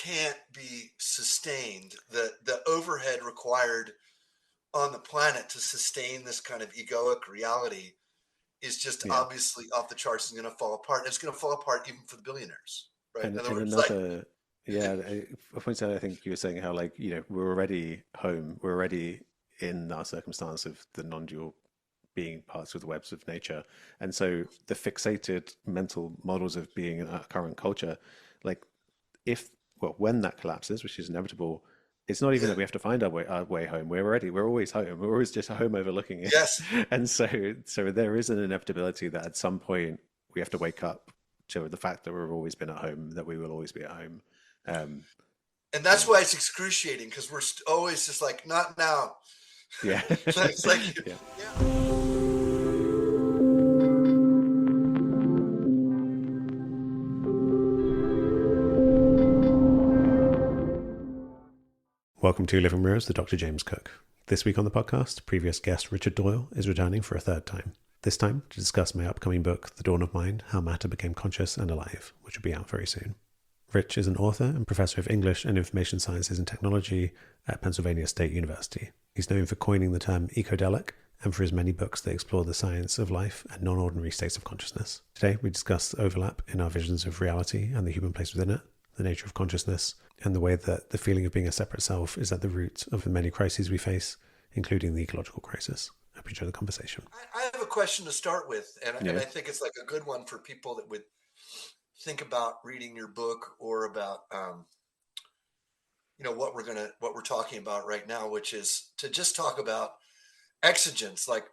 can't be sustained. The overhead required on the planet to sustain this kind of egoic reality is just Yeah. obviously off the charts and going to fall apart. It's going to fall apart even for the billionaires, right? In other And words, like, another, yeah, I point out, I think you were saying how, like, we're already home, we're already in our circumstance of the non-dual being parts of the webs of nature. And so the fixated mental models of being in our current culture, like if, well, when that collapses, which is inevitable, it's not even yeah, that we have to find our way home. We're always home. We're always just home overlooking it. yes. And so there is an inevitability that at some point we have to wake up to the fact that we've always been at home, that we will always be at home. Um, And that's and why it's excruciating because we're always just like, not now. yeah, It's like, yeah. yeah. Welcome to Living Mirrors, the Dr. James Cook. This week on the podcast, previous guest Richard Doyle is returning for a third time. This time to discuss my upcoming book, The Dawn of Mind, How Matter Became Conscious and Alive, which will be out very soon. Rich is an author and professor of English and Information Sciences and Technology at Pennsylvania State University. He's known for coining the term ecodelic and for his many books that explore the science of life and non-ordinary states of consciousness. Today, we discuss the overlap in our visions of reality and the human place within it, the nature of consciousness, and the way that the feeling of being a separate self is at the root of the many crises we face, including the ecological crisis. I hope you enjoy the conversation. I have a question to start with, and Yeah, I think it's like a good one for people that would think about reading your book or about what we're talking about right now, which is to just talk about exigence, like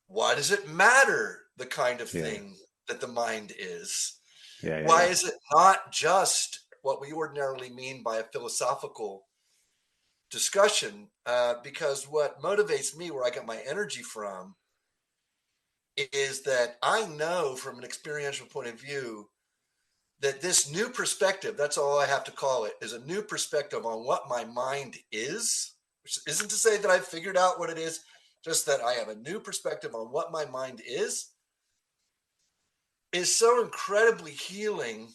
why does it matter the kind of yeah, thing that the mind is? yeah, yeah, Why yeah, is it not just what we ordinarily mean by a philosophical discussion? Because what motivates me, where I get my energy from, is that I know from an experiential point of view that this new perspective, that's all I have to call it, is a new perspective on what my mind is, which isn't to say that I've figured out what it is, just that I have a new perspective on what my mind is so incredibly healing.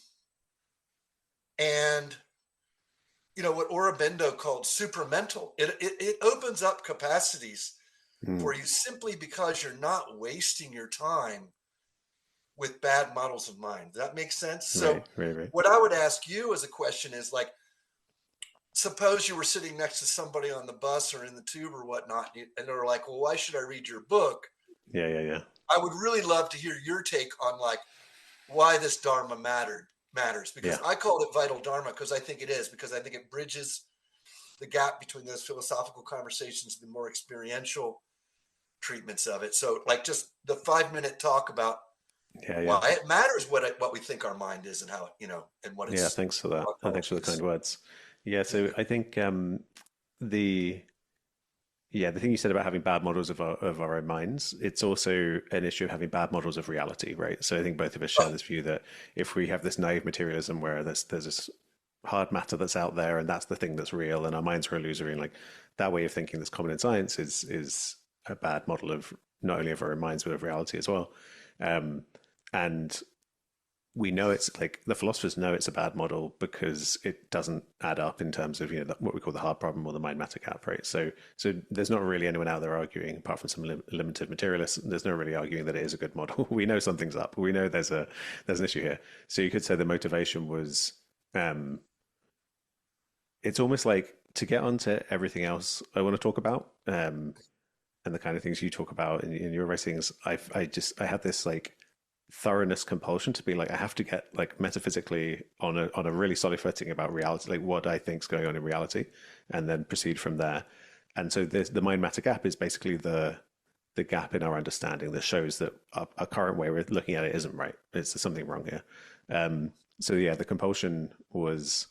And what Aurobindo called supramental, it opens up capacities mm, for you simply because you're not wasting your time with bad models of mind. Does that make sense? So right, right, right. what I would ask you as a question is, like, suppose you were sitting next to somebody on the bus or in the tube or whatnot, and they're like, well, why should I read your book? Yeah, yeah, yeah, I would really love to hear your take on, like, why this Dharma matters, because yeah, I called it vital Dharma because I think it is, because I think it bridges the gap between those philosophical conversations and the more experiential treatments of it. So, like, just the 5-minute talk about yeah, yeah. why it matters what we think our mind is and how it, and what Yeah, its thanks for that. And thanks for quality the kind is. words. Yeah, Yeah. so I think the the thing you said about having bad models of our own minds, it's also an issue of having bad models of reality, right? So I think both of us share Right. this view that if we have this naive materialism where there's this hard matter that's out there and that's the thing that's real and our minds are illusory, and like that way of thinking that's common in science is a bad model of not only of our own minds but of reality as well. Um, and we know it's like the philosophers know it's a bad model because it doesn't add up in terms of what we call the hard problem or the mind matter gap, right? So there's not really anyone out there arguing, apart from some limited materialists. There's no really arguing that it is a good model. We know something's up. We know there's an issue here. So you could say the motivation was, um, it's almost like to get onto everything else I want to talk about, and the kind of things you talk about in your writings. I had this like thoroughness compulsion to be like I have to get like metaphysically on a really solid footing about reality, like what I think's going on in reality, and then proceed from there. And so the mind matter gap is basically the gap in our understanding that shows that our current way we're looking at it isn't right. There's something wrong here. So yeah, the compulsion was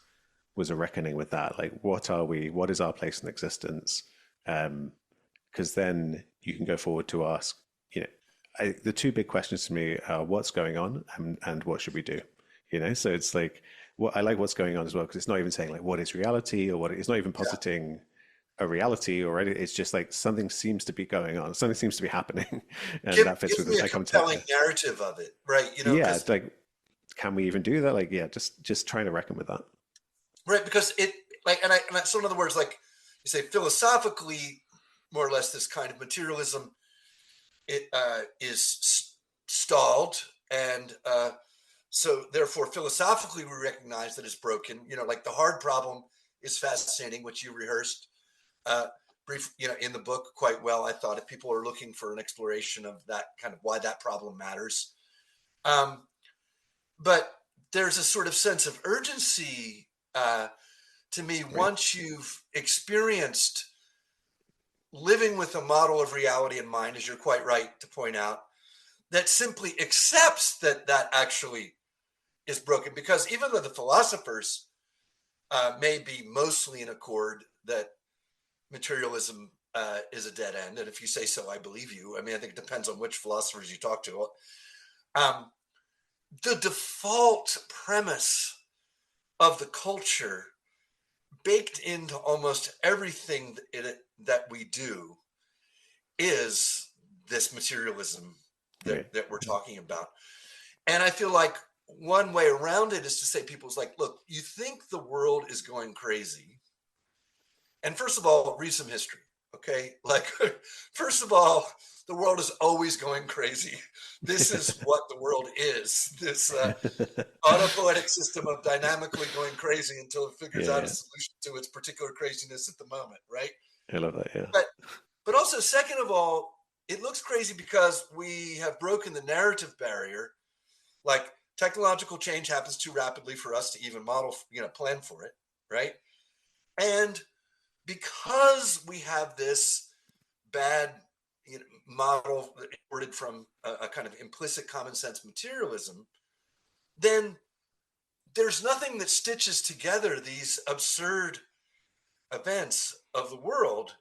a reckoning with that. Like, what are we? What is our place in existence? Because then you can go forward to ask, the two big questions to me are what's going on and what should we do? So it's like, I like what's going on as well, because it's not even saying like what is reality or it's not even Yeah. positing a reality or anything. It's just like something seems to be going on, something seems to be happening, and Give that fits give with me it. a I come to, compelling narrative of it, right? yeah, Because it's like, can we even do that? Like, yeah, just trying to reckon with that. right? Because it like, so in other words, like you say, philosophically, more or less, this kind of materialism it is stalled, and so therefore, philosophically, we recognize that it's broken. Like the hard problem is fascinating, which you rehearsed uh, brief, in the book quite well. I thought if people are looking for an exploration of that kind of why that problem matters, um, but there's a sort of sense of urgency to me Right. once you've experienced living with a model of reality in mind, as you're quite right to point out, that simply accepts that that actually is broken. Because even though the philosophers may be mostly in accord that materialism is a dead end, and if you say so, I believe you. I mean, I think it depends on which philosophers you talk to. Um, the default premise of the culture baked into almost everything that we do is this materialism Right. that we're talking about. And I feel like one way around it is to say people's like, look, you think the world is going crazy. And first of all, read some history. Okay. Like, first of all, the world is always going crazy. This is what the world is. This autopoietic system of dynamically going crazy until it figures Yeah, out a yeah. solution to its particular craziness at the moment, right? I love that. Yeah. But also, second of all, it looks crazy because we have broken the narrative barrier. Like technological change happens too rapidly for us to even model, plan for it, right? And because we have this bad model imported from a kind of implicit common sense materialism, then there's nothing that stitches together these absurd events of the world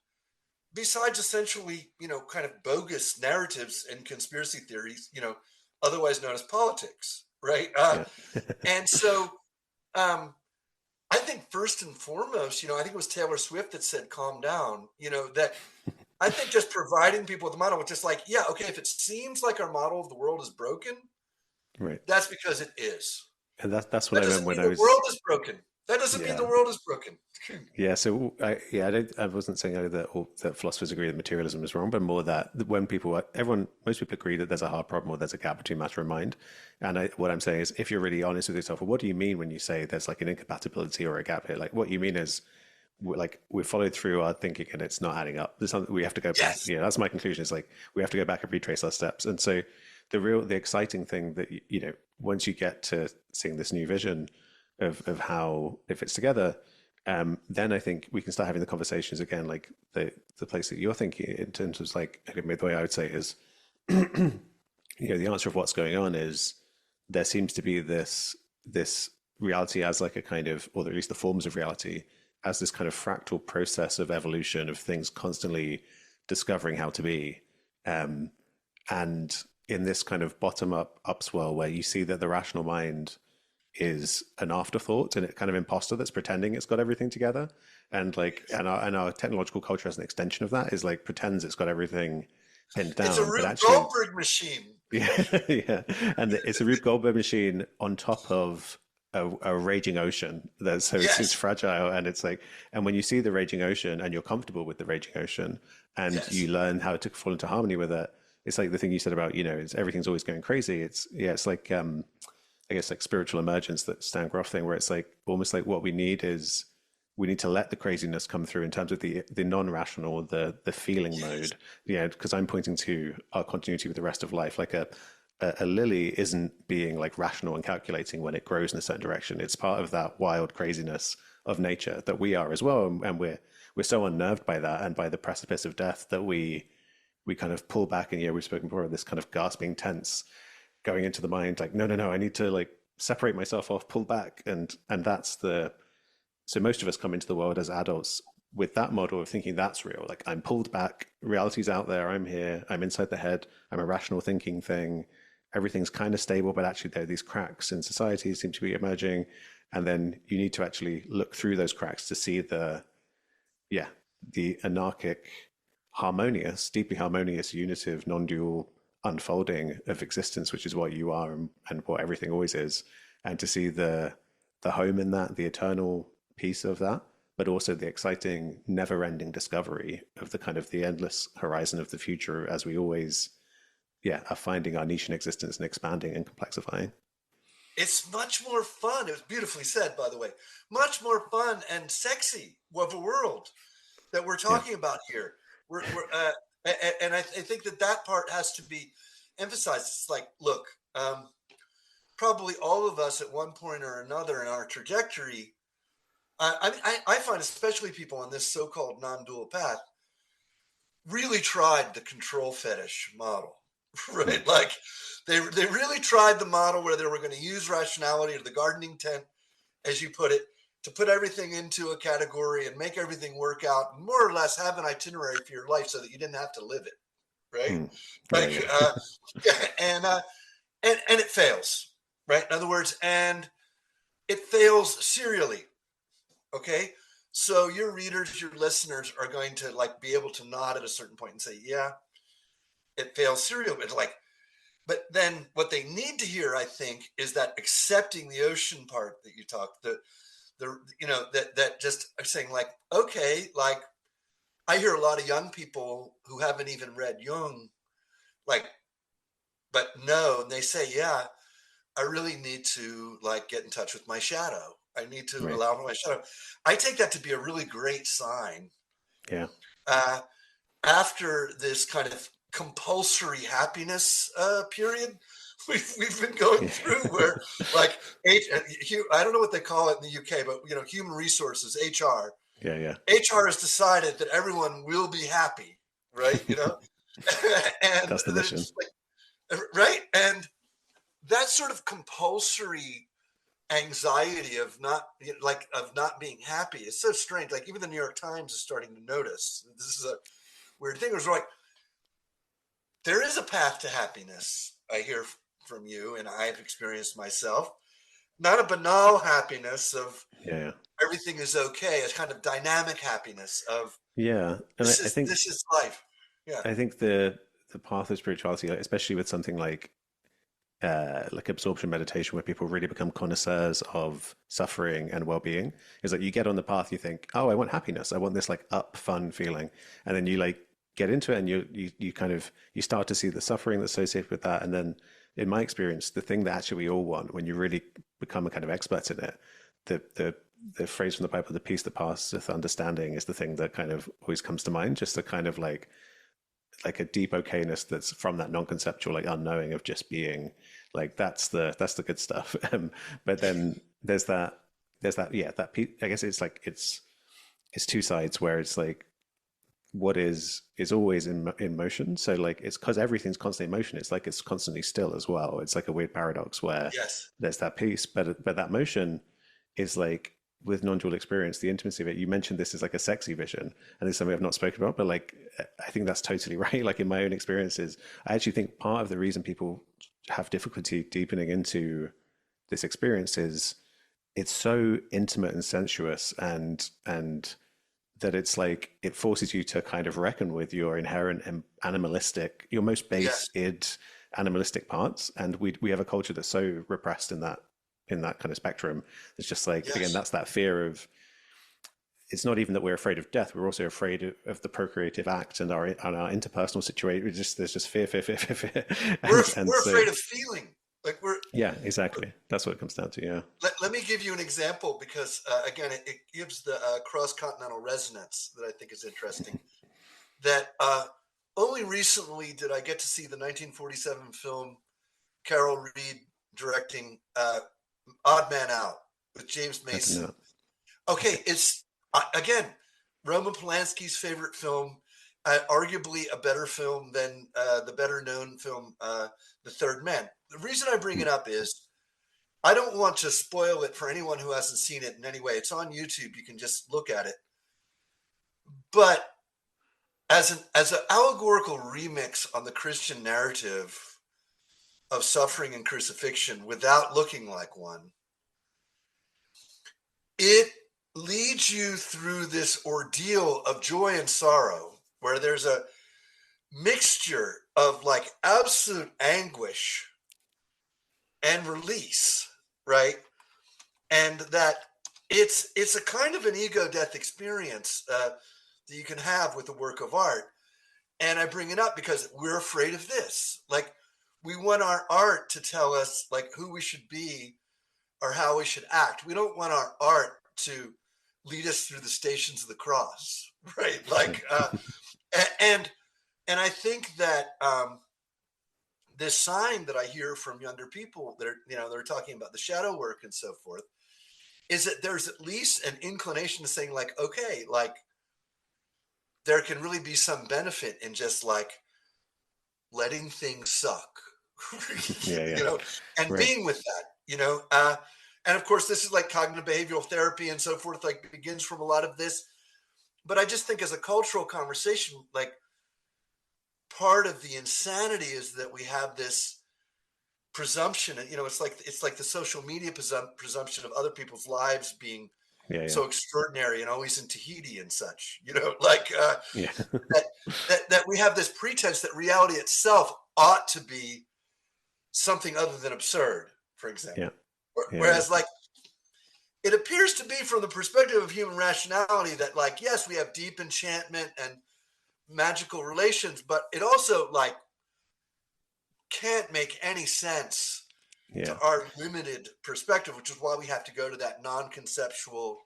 besides essentially, kind of bogus narratives and conspiracy theories, otherwise known as politics, right? Yeah. And so um, I think first and foremost, I think it was Taylor Swift that said, calm down, that I think just providing people with a model, which is like, yeah, okay, if it seems like our model of the world is broken, Right. that's because it is. And that's what That I meant doesn't when mean I the was, world is broken. That doesn't mean yeah. the world is broken. Yeah, so I wasn't saying either that all, that philosophers agree that materialism is wrong, but more that when most people agree that there's a hard problem or there's a gap between matter and mind. And what I'm saying is, if you're really honest with yourself, well, what do you mean when you say there's like an incompatibility or a gap here? Like, what you mean is, we've followed through our thinking and it's not adding up. There's something we have to go back. Yes. Yeah, that's my conclusion. Is like we have to go back and retrace our steps. And so the exciting thing that once you get to seeing this new vision of how it fits together, then I think we can start having the conversations again, like the place that you're thinking in terms of like, the way I would say is, the answer of what's going on is there seems to be this reality as like a kind of, or at least the forms of reality as this kind of fractal process of evolution of things constantly discovering how to be, and in this kind of bottom up upswell where you see that the rational mind is an afterthought and a kind of imposter that's pretending it's got everything together, and like and our technological culture as an extension of that is like pretends it's got everything pinned It's a down, but Rube actually Goldberg machine. yeah, yeah, and it's a Rube Goldberg machine on top of a raging ocean. So it's Yes. fragile, and it's like, and when you see the raging ocean and you're comfortable with the raging ocean, and you Yes. learn how to fall into harmony with it, it's like the thing you said about it's everything's always going crazy. It's like I guess like spiritual emergence, that Stan Groff thing, where it's like almost like what we need is we need to let the craziness come through in terms of the non-rational, the feeling Yes. mode. Yeah, because I'm pointing to our continuity with the rest of life. Like a lily isn't being like rational and calculating when it grows in a certain direction. It's part of that wild craziness of nature that we are as well, and we're so unnerved by that and by the precipice of death that we kind of pull back, and we've spoken before of this kind of gasping tense going into the mind, like no, no, no, I need to like separate myself off, pull back, and that's the so most of us come into the world as adults with that model of thinking that's real. Like I'm pulled back, reality's out there, I'm here, I'm inside the head, I'm a rational thinking thing. Everything's kind of stable, but actually there are these cracks in society seem to be emerging. And then you need to actually look through those cracks to see yeah, the anarchic, harmonious, deeply harmonious, unitive, non-dual unfolding of existence, which is what you are and what everything always is, and to see the home in that, the eternal piece of that, but also the exciting, never-ending discovery of the kind of the endless horizon of the future as we always, yeah, are finding our niche in existence and expanding and complexifying. It's much more fun. It was beautifully said, by the way. Much more fun and sexy of a world that we're Yeah. talking about here. I think that that part has to be emphasized. It's like, look, probably all of us at one point or another in our trajectory. I find especially people on this so-called non-dual path really tried the control fetish model, Mm. right? Like they really tried the model where they were going to use rationality or the gardening tent, as you put it, to put everything into a category and make everything work out, and more or less have an itinerary for your life so that you didn't have to live it, right? Mm. Yeah, Like, yeah. and and it fails, right? In other words, and it fails serially. Okay, so your readers, your listeners are going to like be able to nod at a certain point and say, "Yeah, it fails serially." But like, but then what they need to hear, I think, is that accepting the ocean part that you talked, the that just saying like, okay, like I hear a lot of young people who haven't even read Jung, like, but no, and they say, yeah, I really need to like get in touch with my shadow. I need to Right. allow for my shadow. I take that to be a really great sign. Yeah. Uh, After this kind of compulsory happiness period we've been going Yeah. through, where like I don't know what they call it in the UK, but human resources HR Yeah, yeah. HR has decided that everyone will be happy, right? And That's the that mission. it's like right, and that sort of compulsory anxiety of not like of not being happy is so strange. Like even the New York Times is starting to notice this is a weird thing. It was like there is a path to happiness. I hear from you, and I've experienced myself. Not a banal happiness of Yeah, yeah. everything is okay. It's kind of dynamic happiness of Yeah. And this I is think this is life. Yeah. the path of spirituality, like, especially with something like absorption meditation, where people really become connoisseurs of suffering and well-being, is like you get on the path, you think, oh, I want happiness, I want this like up fun feeling, and then you like get into it, and you kind of you start to see the suffering that's associated with that, and then in my experience, the thing that actually we all want, when you really become a kind of expert in it, the phrase from the Bible, the peace that passeth understanding, is the thing that kind of always comes to mind. Just a kind of like a deep okayness that's from that non-conceptual like unknowing of just being, like that's the good stuff. But then there's that yeah, that I guess it's like it's two sides, where it's like what is always in motion, so like it's because everything's constantly in motion, it's like it's constantly still as well. It's like a weird paradox where Yes. there's that peace, but that motion is like, with non-dual experience, the intimacy of it, you mentioned this is like a sexy vision, and this is something I've not spoken about, but like I think that's totally right. Like in my own experiences, I actually think part of the reason people have difficulty deepening into this experience is it's so intimate and sensuous, and that it's like it forces you to kind of reckon with your inherent animalistic, your most base Yes. id animalistic parts, and we have a culture that's so repressed in that kind of spectrum. It's just like, again, Yes. that's that fear of, it's not even that we're afraid of death, we're also afraid of the procreative act and our interpersonal situation. There's just fear, and We're so afraid of feeling. Like yeah, exactly, that's what it comes down to. Yeah. let me give you an example because again it gives the cross-continental resonance that I think is interesting. That only recently did I get to see the 1947 film Carol Reed directing Odd Man Out with James I don't Mason. know. Okay, Okay. it's again Roman Polanski's favorite film, arguably a better film than the better known film, The Third Man. The reason I bring Hmm. it up is I don't want to spoil it for anyone who hasn't seen it in any way. It's on YouTube. You can just look at it. But as an allegorical remix on the Christian narrative of suffering and crucifixion without looking like one, it leads you through this ordeal of joy and sorrow where there's a mixture of like absolute anguish and release, right? And that it's a kind of an ego death experience that you can have with a work of art. And I bring it up because we're afraid of this. Like, we want our art to tell us like who we should be or how we should act. We don't want our art to lead us through the stations of the cross, right? Like, and and I think that this sign that I hear from younger people that are, they're talking about the shadow work and so forth, is that there's at least an inclination to saying like, okay, like there can really be some benefit in just like letting things suck, Yeah, yeah. and Right. being with that, and of course, this is like cognitive behavioral therapy and so forth, like begins from a lot of this. But I just think as a cultural conversation, like part of the insanity is that we have this presumption, and it's like the social media presumption of other people's lives being Yeah, yeah. so extraordinary and always in Tahiti and such, like Yeah. that that we have this pretense that reality itself ought to be something other than absurd, for Yeah. example. Yeah, yeah. Whereas, like, it appears to be from the perspective of human rationality that, like, yes, we have deep enchantment and magical relations, but it also, like, can't make any sense to Yeah. our limited perspective, which is why we have to go to that non-conceptual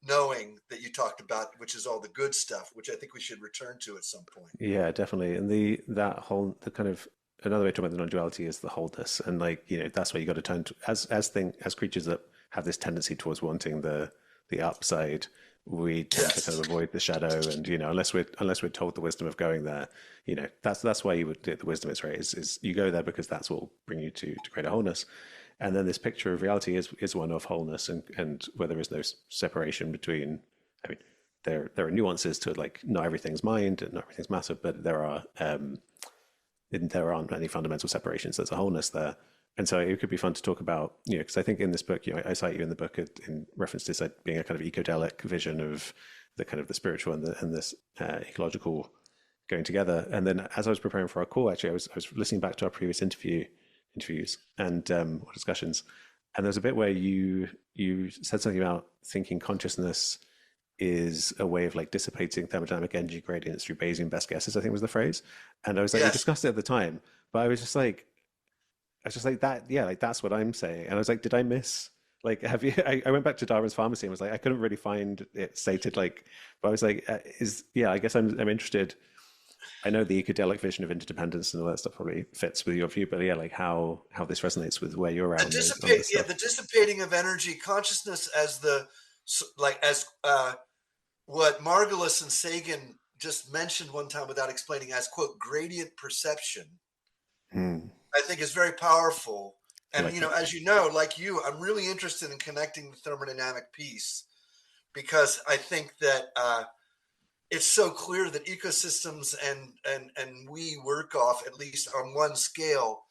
knowing that you talked about, which is all the good stuff, which I think we should return to at some point. Yeah, definitely. And the kind of another way to talk about the non-duality is the wholeness. And like, that's where you got to turn to as creatures that have this tendency towards wanting the upside, we tend to kind Yes. of avoid the shadow. And, unless we're told the wisdom of going there, that's why you would do the wisdom is right, is you go there because that's what will bring you to greater wholeness. And then this picture of reality is one of wholeness and where there is no separation between, I mean, there are nuances to it, like not everything's mind and not everything's matter, but there aren't any fundamental separations. There's a wholeness there, and so it could be fun to talk about, because I think in this book, I cite you in the book in reference to this being a kind of ecodelic vision of the kind of the spiritual and this ecological going together. And then as I was preparing for our call, actually, I was listening back to our previous interviews and or discussions, and there's a bit where you said something about thinking consciousness is a way of like dissipating thermodynamic energy gradients through Bayesian best guesses, I think was the phrase. And I was like, we Yes. discussed it at the time, but I was just like that, yeah, like that's what I'm saying. And I was like, did I miss? Like, have you? I went back to Darwin's Pharmacy and was like, I couldn't really find it stated. Like, but I was like, I guess I'm interested. I know the ecodelic vision of interdependence and all that stuff probably fits with your view, but yeah, like how this resonates with where you're at on this Yeah, stuff. the dissipating of energy, consciousness as as what Margulis and Sagan just mentioned one time without explaining as, quote, gradient perception, Hmm. I think is very powerful. I And, like that. as you know, like you, I'm really interested in connecting the thermodynamic piece because I think that it's so clear that ecosystems and we work off, at least on one scale,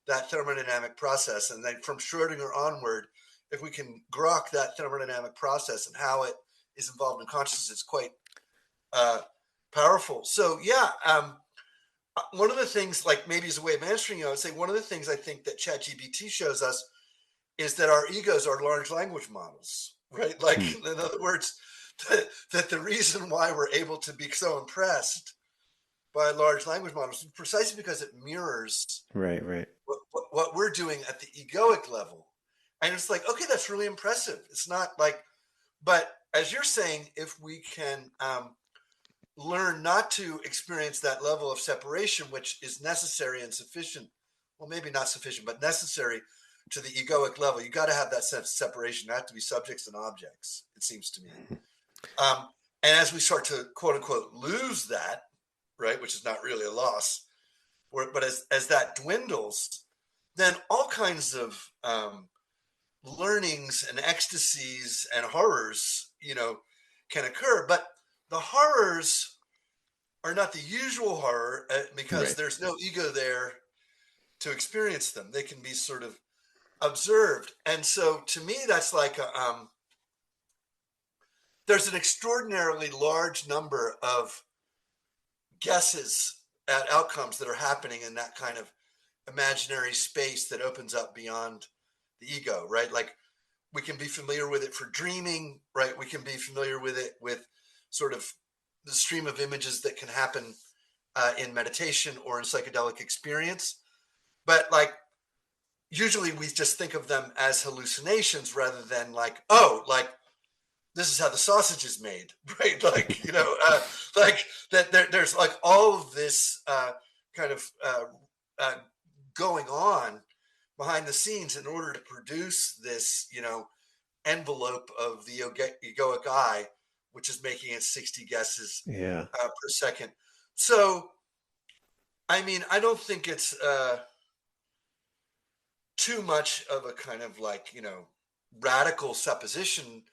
that thermodynamic process. And then from Schrodinger onward, if we can grok that thermodynamic process and how it is involved in consciousness, it's quite uh, powerful. So yeah, one of the things, like maybe as a way of answering you, I would say one of the things I think that ChatGPT shows us is that our egos are large language models, right? Like, Hmm. in other words, that the reason why we're able to be so impressed by large language models is precisely because it mirrors Right, right. what we're doing at the egoic level. And it's like, okay, that's really impressive. It's not like, but as you're saying, if we can learn not to experience that level of separation, which is necessary and sufficient. Well, maybe not sufficient, but necessary to the egoic level. You got to have that sense of separation, not to be subjects and objects, it seems to me. Um, and as we start to quote unquote lose that, right, which is not really a loss, but as that dwindles, then all kinds of learnings and ecstasies and horrors, can occur. But the horrors are not the usual horror because Right. there's no ego there to experience them. They can be sort of observed. And so to me, that's like there's an extraordinarily large number of guesses at outcomes that are happening in that kind of imaginary space that opens up beyond the ego, right? Like we can be familiar with it for dreaming, right? We can be familiar with it with sort of the stream of images that can happen in meditation or in psychedelic experience. But like, usually we just think of them as hallucinations rather than like, oh, like this is how the sausage is made, right? Like, like that there's like all of this kind of uh, going on behind the scenes in order to produce this, envelope of the egoic eye, which is making it 60 guesses Yeah. per second. So, I mean, I don't think it's too much of a kind of like, radical supposition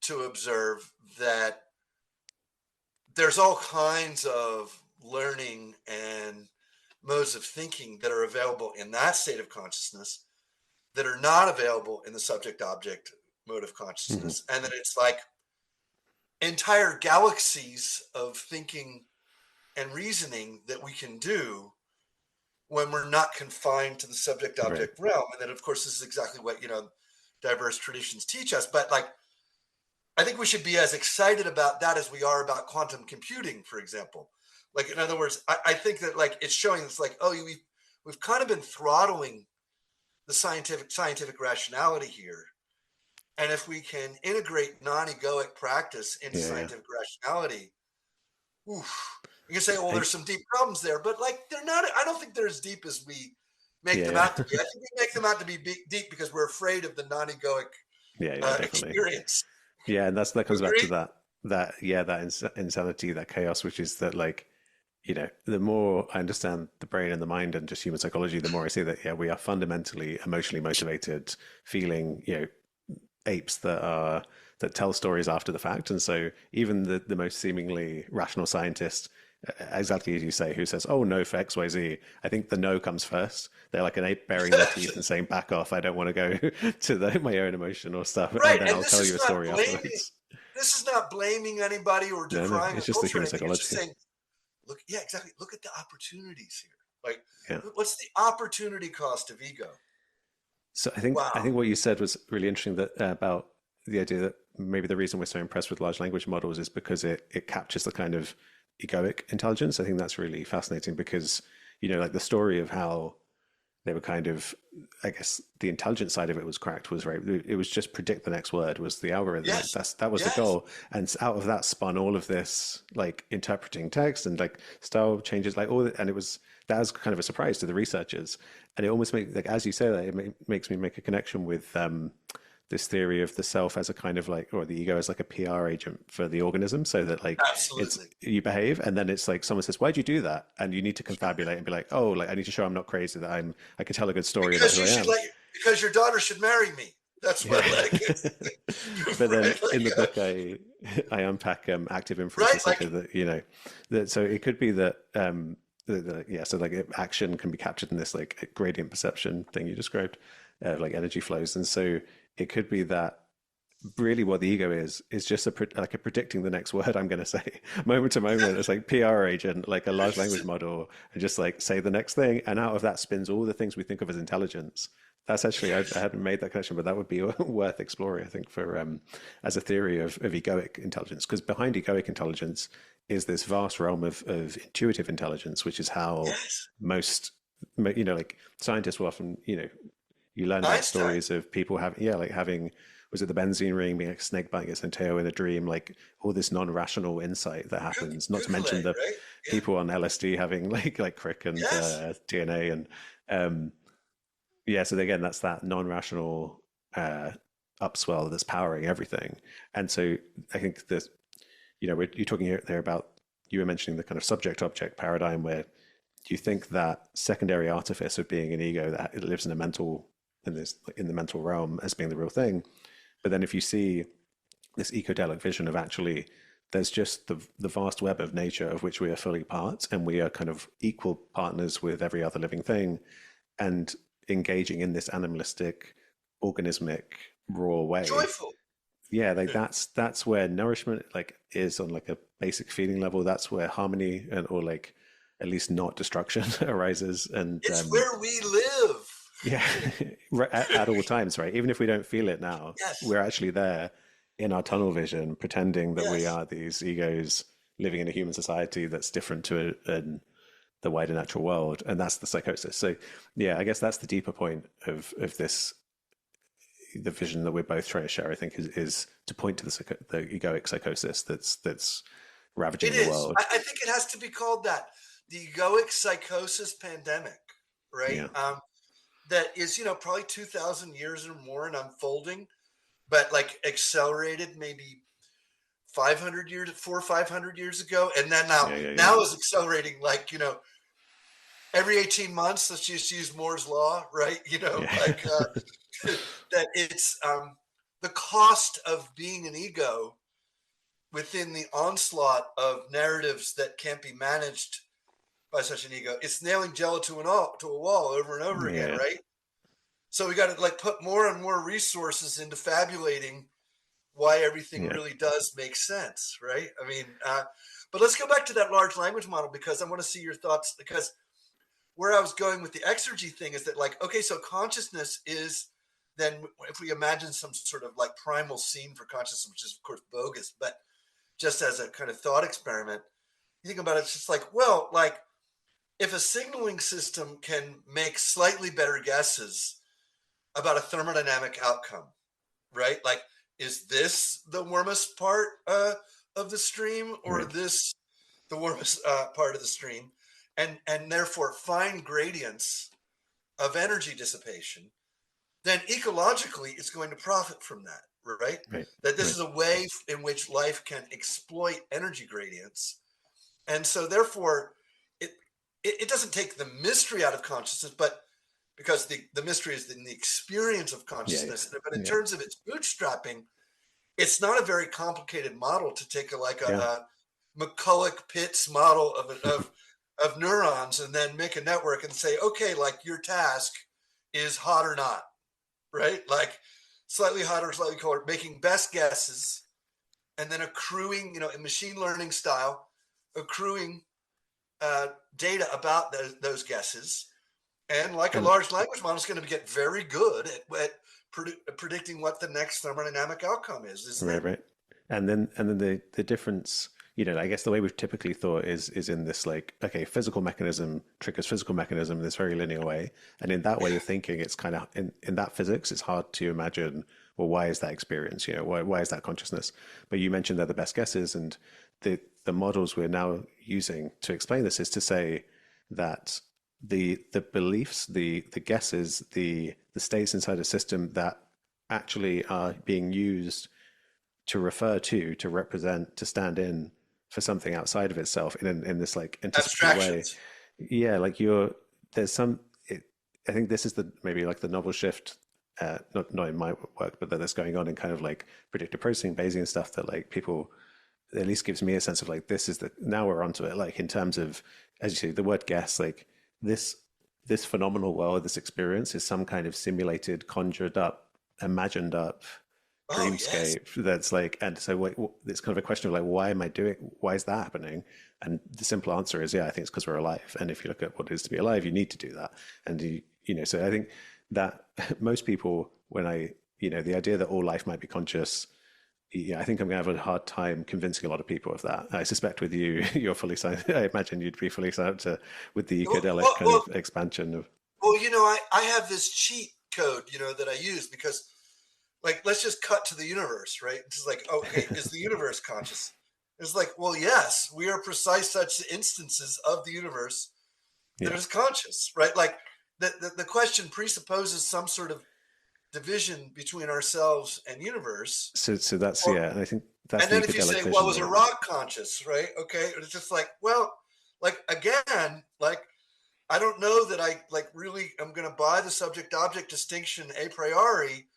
to observe that there's all kinds of learning and modes of thinking that are available in that state of consciousness that are not available in the subject object mode of Hmm. consciousness. And that it's like entire galaxies of thinking and reasoning that we can do when we're not confined to the subject Right. object realm. And then, of course, this is exactly what, diverse traditions teach us. But like, I think we should be as excited about that as we are about quantum computing, for example. Like, in other words, I think that like it's showing it's like, oh, we've kind of been throttling the scientific rationality here. And if we can integrate non-egoic practice into Yeah. Yeah. scientific rationality, oof, you can say, well, I, there's some deep problems there, but like they're not. I don't think they're as deep as we make them yeah. out to be. I think we make them out to be deep because we're afraid of the non-egoic Yeah. Yeah. Definitely. experience. Yeah, and that You comes back to agree? that yeah, that insanity, that chaos, which is that like, the more I understand the brain and the mind and just human psychology, the more I see that yeah, we are fundamentally emotionally motivated, feeling, apes that tell stories after the fact. And so even the most seemingly rational scientist, exactly as you say, who says, "Oh, no for XYZ," I think the no comes first. They're like an ape baring their teeth and saying, "Back off! I don't want to go to my own emotion or stuff," and Right. then And I'll tell you a story afterwards. this is not blaming anybody or No, no, decrying a it's just the culture or human anything. It's just psychology. saying, look, yeah, exactly. Look at the opportunities here. Like, Yeah. what's the opportunity cost of ego? So I think Wow. what you said was really interesting that about the idea that maybe the reason we're so impressed with large language models is because it captures the kind of egoic intelligence. I think that's really fascinating because like the story of how they were kind of, I guess the intelligence side of it was cracked was right. It was just predict the next word was the algorithm. Like Yes. that was the Yes. goal, and out of that spun all of this like interpreting text and like style changes, like and it was that was kind of a surprise to the researchers, and it almost makes like as you say that makes me make a connection with this theory of the self as a kind of like, or the ego as like a PR agent for the organism, so that like it's Absolutely. you behave, and then it's like someone says, "Why'd you do that?" And you need to confabulate and be like, "Oh, like I need to show I'm not crazy, that I can tell a good story about Because who you I should am." let because your daughter should marry me. That's Yeah. what like But then right in like the book, I unpack active inference right as like like a, that that so it could be that yeah, so like action can be captured in this like gradient perception thing you described, like energy flows, and so it could be that really what the ego is just like a predicting the next word I'm going to say moment to moment. It's like PR agent, like a large language model, and just like say the next thing, and out of that spins all the things we think of as intelligence. That's actually I hadn't made that connection, but that would be worth exploring, I think, for as a theory of egoic intelligence, because behind egoic intelligence is this vast realm of intuitive intelligence, which is how yes. most like scientists will often you learn about Einstein. stories of people having, yeah, like having, was it the benzene ring, being like a snake biting its own tail in a dream, like all this non-rational insight that happens. Not to mention Kukule, the right? Yeah. people on LSD having like crick and Yes. DNA and um, yeah. So again, that's that non-rational uh, upswell that's powering everything. And so I think that you're talking here there about, you were mentioning the kind of subject-object paradigm where you think that secondary artifice of being an ego that it lives in a mental in the mental realm as being the real thing. But then if you see this ecodelic vision of actually there's just the vast web of nature of which we are fully part, and we are kind of equal partners with every other living thing, and engaging in this animalistic, organismic, raw way. Joyful. Yeah, like that's where nourishment like is on like a basic feeling level. That's where harmony and or like at least not destruction arises. And It's where we live. Yeah, at all times, right? Even if we don't feel it now, Yes, we're actually there in our tunnel vision, pretending that we yes, are these egos living in a human society that's different to the wider natural world, and that's the psychosis. So, yeah, I guess that's the deeper point of this. The vision that we're both trying to share, I think, is to point to the egoic psychosis that's it ravaging the is. world. I think it has to be called that, the egoic psychosis pandemic, right? Yeah, That is, probably 2,000 years or more and unfolding, but like accelerated maybe 500 years, 400 or 500 years ago, and then now yeah, yeah, yeah, now is accelerating, like, every 18 months. Let's just use Moore's law, right? yeah, Like, that it's, the cost of being an ego within the onslaught of narratives that can't be managed by such an ego. It's nailing jello to a wall over and over again, yeah, right? So we got to like put more and more resources into fabulating why everything yeah, really does make sense, right? I mean, but let's go back to that large language model, because I want to see your thoughts. Because where I was going with the exergy thing is that, like, okay, so consciousness is then, if we imagine some sort of like primal scene for consciousness, which is of course bogus, but just as a kind of thought experiment, you think about it, it's just like, well, like if a signaling system can make slightly better guesses about a thermodynamic outcome, right? Like, is this the warmest part of the stream, or right. this the warmest part of the stream, and therefore find gradients of energy dissipation, then ecologically it's going to profit from that, right? Right, That this right. is a way in which life can exploit energy gradients, and so therefore it it doesn't take the mystery out of consciousness, but because the mystery is in the experience of Yeah, yeah, consciousness. But in yeah, terms of its bootstrapping, it's not a very complicated model to take yeah. a McCulloch Pitts model of neurons and then make a network and say, okay, like your task is hot or not, right? Like slightly hotter, slightly colder, making best guesses, and then accruing, in machine learning style, accruing uh, data about those guesses. And like a And large language model is going to get very good at predicting what the next thermodynamic outcome is, isn't right, it? right. And then the difference, I guess the way we've typically thought is in this like, okay, physical mechanism triggers physical mechanism in this very linear way. And in that way of thinking, it's kind of in that physics, it's hard to imagine, well, why is that experience? Why is that consciousness? But you mentioned they're the best guesses, and the models we're now using to explain this is to say that the beliefs, the guesses, the states inside a system that actually are being used to refer to represent, to stand in for something outside of itself in this like anticipatory way. Abstractions. Yeah, like there's some. I think this is the maybe like the novel shift, not in my work, but that's going on in kind of like predictive processing, Bayesian stuff that like people at least gives me a sense of like this is the now we're onto it. Like in terms of, as you say, the word guess, like this this phenomenal world, this experience is some kind of simulated, conjured up, imagined up Oh, yes. dreamscape that's like, and so it's kind of a question of like, why is that happening? And the simple answer is, yeah, I think it's because we're alive. And if you look at what it is to be alive, you need to do that. And so I think that most people, when the idea that all life might be conscious, yeah, I think I'm going to have a hard time convincing a lot of people of that. I suspect with you, you're fully signed. I imagine you'd be fully signed up to with the Well, ecodelic well, kind well, of expansion of, I have this cheat code, that I use because, like, let's just cut to the universe, right? It's like, okay, is the universe conscious? It's like, well, yes, we are precise such instances of the universe that yeah. is conscious, right? Like, the question presupposes some sort of division between ourselves and universe. So that's, Or, yeah. And I think that's and the then if you ecodelic say, well, vision. was a Yeah. rock conscious, right? Okay. It's just like, well, like, again, like, I don't know that I like really am going to buy the subject object distinction a priori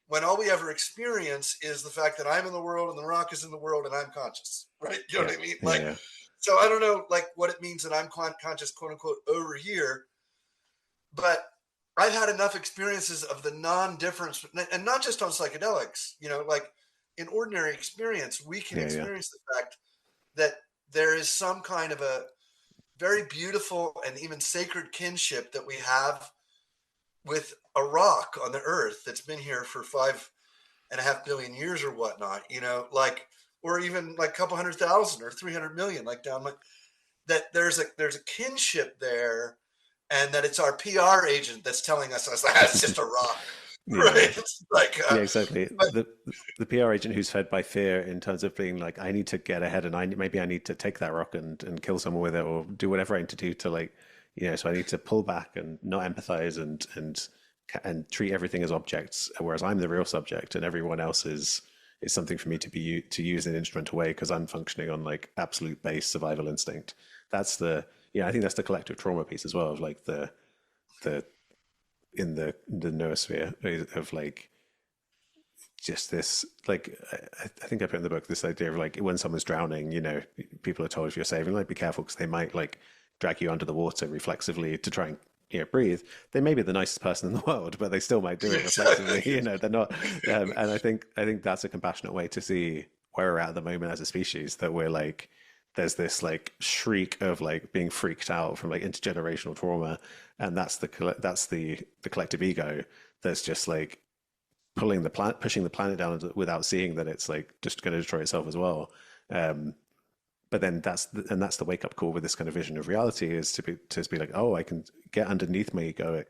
when all we ever experience is the fact that I'm in the world and the rock is in the world and I'm conscious, right? You know Yeah. what I mean? Yeah. Like, Yeah. so I don't know, like, what it means that I'm conscious, quote unquote, over here, but I've had enough experiences of the non-difference, and not just on psychedelics. Like in ordinary experience, we can Yeah. Yeah. experience the fact that there is some kind of a very beautiful and even sacred kinship that we have with a rock on the earth that's been here for 5.5 billion years or whatnot, like, or even like a couple 100,000 or 300 million, like down my, that there's a kinship there, and that it's our PR agent that's telling us, like, it's just a rock, Yeah, yeah. right? It's like, Yeah, exactly. but The PR agent who's fed by fear in terms of being like, I need to get ahead, and maybe I need to take that rock and kill someone with it, or do whatever I need to do to, like, so I need to pull back and not empathize and treat everything as objects, whereas I'm the real subject and everyone else is something for me to use in an instrumental way because I'm functioning on like absolute base survival instinct. That's the I think that's the collective trauma piece as well, of like the in the noosphere of like just this, like, I think I put in the book this idea of like when someone's drowning, people are told, if you're saving, like, be careful because they might like drag you under the water reflexively to try and breathe. They may be the nicest person in the world, but they still might do it reflexively. exactly. They're not. And I think that's a compassionate way to see where we're at the moment as a species. That we're like, there's this like shriek of like being freaked out from like intergenerational trauma, and that's the collective ego that's just like pushing the planet down without seeing that it's like just going to destroy itself as well. Um, but then that's the wake up call with this kind of vision of reality, is to be like, oh, I can get underneath my egoic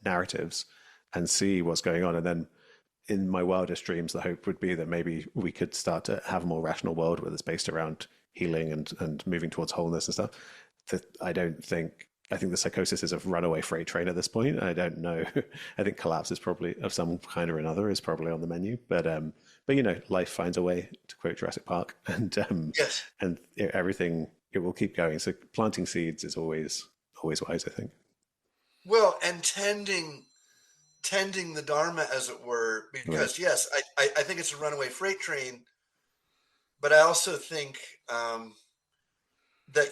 narratives and see what's going on. And then in my wildest dreams, the hope would be that maybe we could start to have a more rational world where it's based around healing and moving towards wholeness and stuff. That I think the psychosis is a runaway freight train at this point. I don't know. I think collapse is probably, of some kind or another, is probably on the menu. But life finds a way, to quote Jurassic Park, Yes. and everything, it will keep going. So planting seeds is always wise, I think. Well, and tending the Dharma, as it were, Right. because yes, I think it's a runaway freight train, but I also think that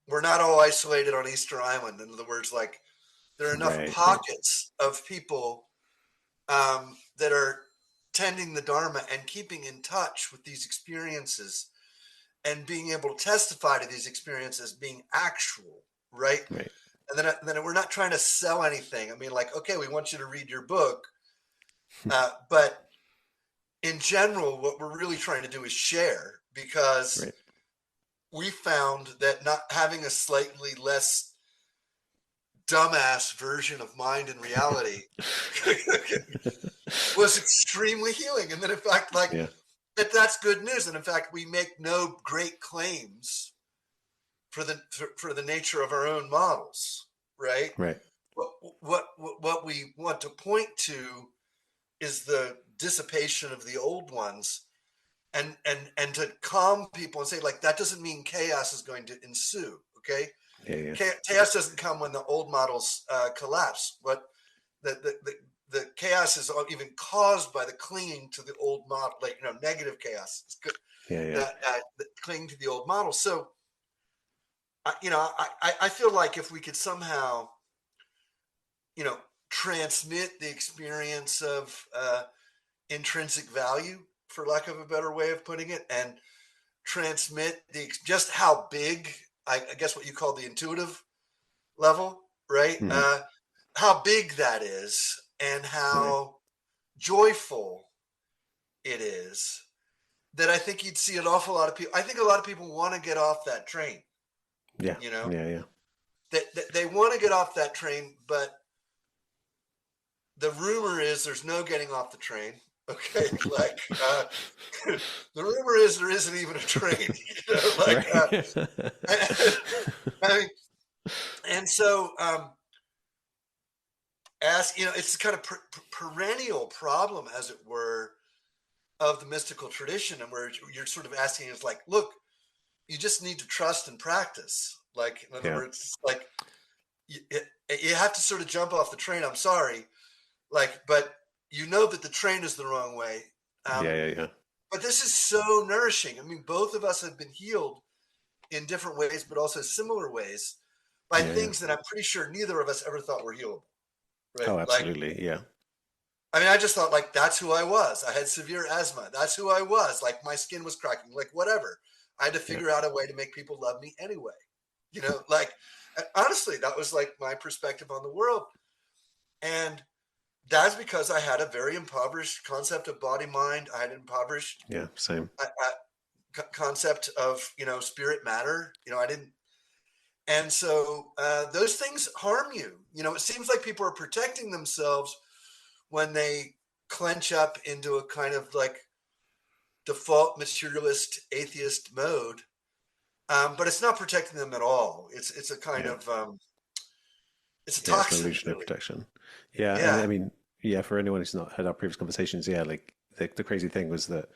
we're not all isolated on Easter Island. In other words, like, there are enough Right. Right. pockets of people that are tending the Dharma and keeping in touch with these experiences and being able to testify to these experiences being actual, right? Right. And then we're not trying to sell anything. I mean, like, okay, we want you to read your book, but in general, what we're really trying to do is share, because Right. we found that not having a slightly less dumbass version of mind and reality was extremely healing. And then, in fact, like, Yeah. that's good news. And in fact, we make no great claims for the nature of our own models, right? Right. What we want to point to is the dissipation of the old ones, and to calm people and say, like, that doesn't mean chaos is going to ensue. Okay, Yeah. Yeah. chaos doesn't come when the old models collapse, but the chaos is even caused by the clinging to the old model, like, negative chaos. It's good, Yeah. Yeah. the clinging to the old model. So I feel like if we could somehow transmit the experience of intrinsic value, for lack of a better way of putting it, and transmit just how big, I guess what you call the intuitive level, right? Hmm. How big that is, and Right. how joyful it is, that I think you'd see an awful lot of people. I think a lot of people want to get off that train. Yeah. You know, Yeah. Yeah. that they want to get off that train, but the rumor is there's no getting off the train. Okay, like, the rumor is there isn't even a train. Like, Right. I mean, and so it's kind of perennial problem, as it were, of the mystical tradition, and where you're sort of asking is like, look, you just need to trust and practice. Like, in other Yeah. words, it's like, you have to sort of jump off the train. I'm sorry, like, but that the train is the wrong way. Yeah. Um, Yeah. Yeah. but this is so nourishing. I mean, both of us have been healed in different ways, but also similar ways, by Yeah. Yeah. things that I'm pretty sure neither of us ever thought were healable. Right? Oh, Like, absolutely. Yeah. I mean, I just thought, like, that's who I was. I had severe asthma. That's who I was. Like, my skin was cracking. Like, whatever. I had to Yeah. figure out a way to make people love me anyway. Like, honestly, that was like my perspective on the world. And that's because I had a very impoverished concept of body mind. I had an impoverished Yeah, same. concept of, spirit matter. I didn't. And so those things harm you. It seems like people are protecting themselves when they clench up into a kind of like default materialist atheist mode. But it's not protecting them at all. It's a kind Yeah. of it's a Yeah, it's an toxin, illusion of really. protection. Yeah, and Yeah. I mean, yeah, for anyone who's not heard our previous conversations, yeah, like the crazy thing was that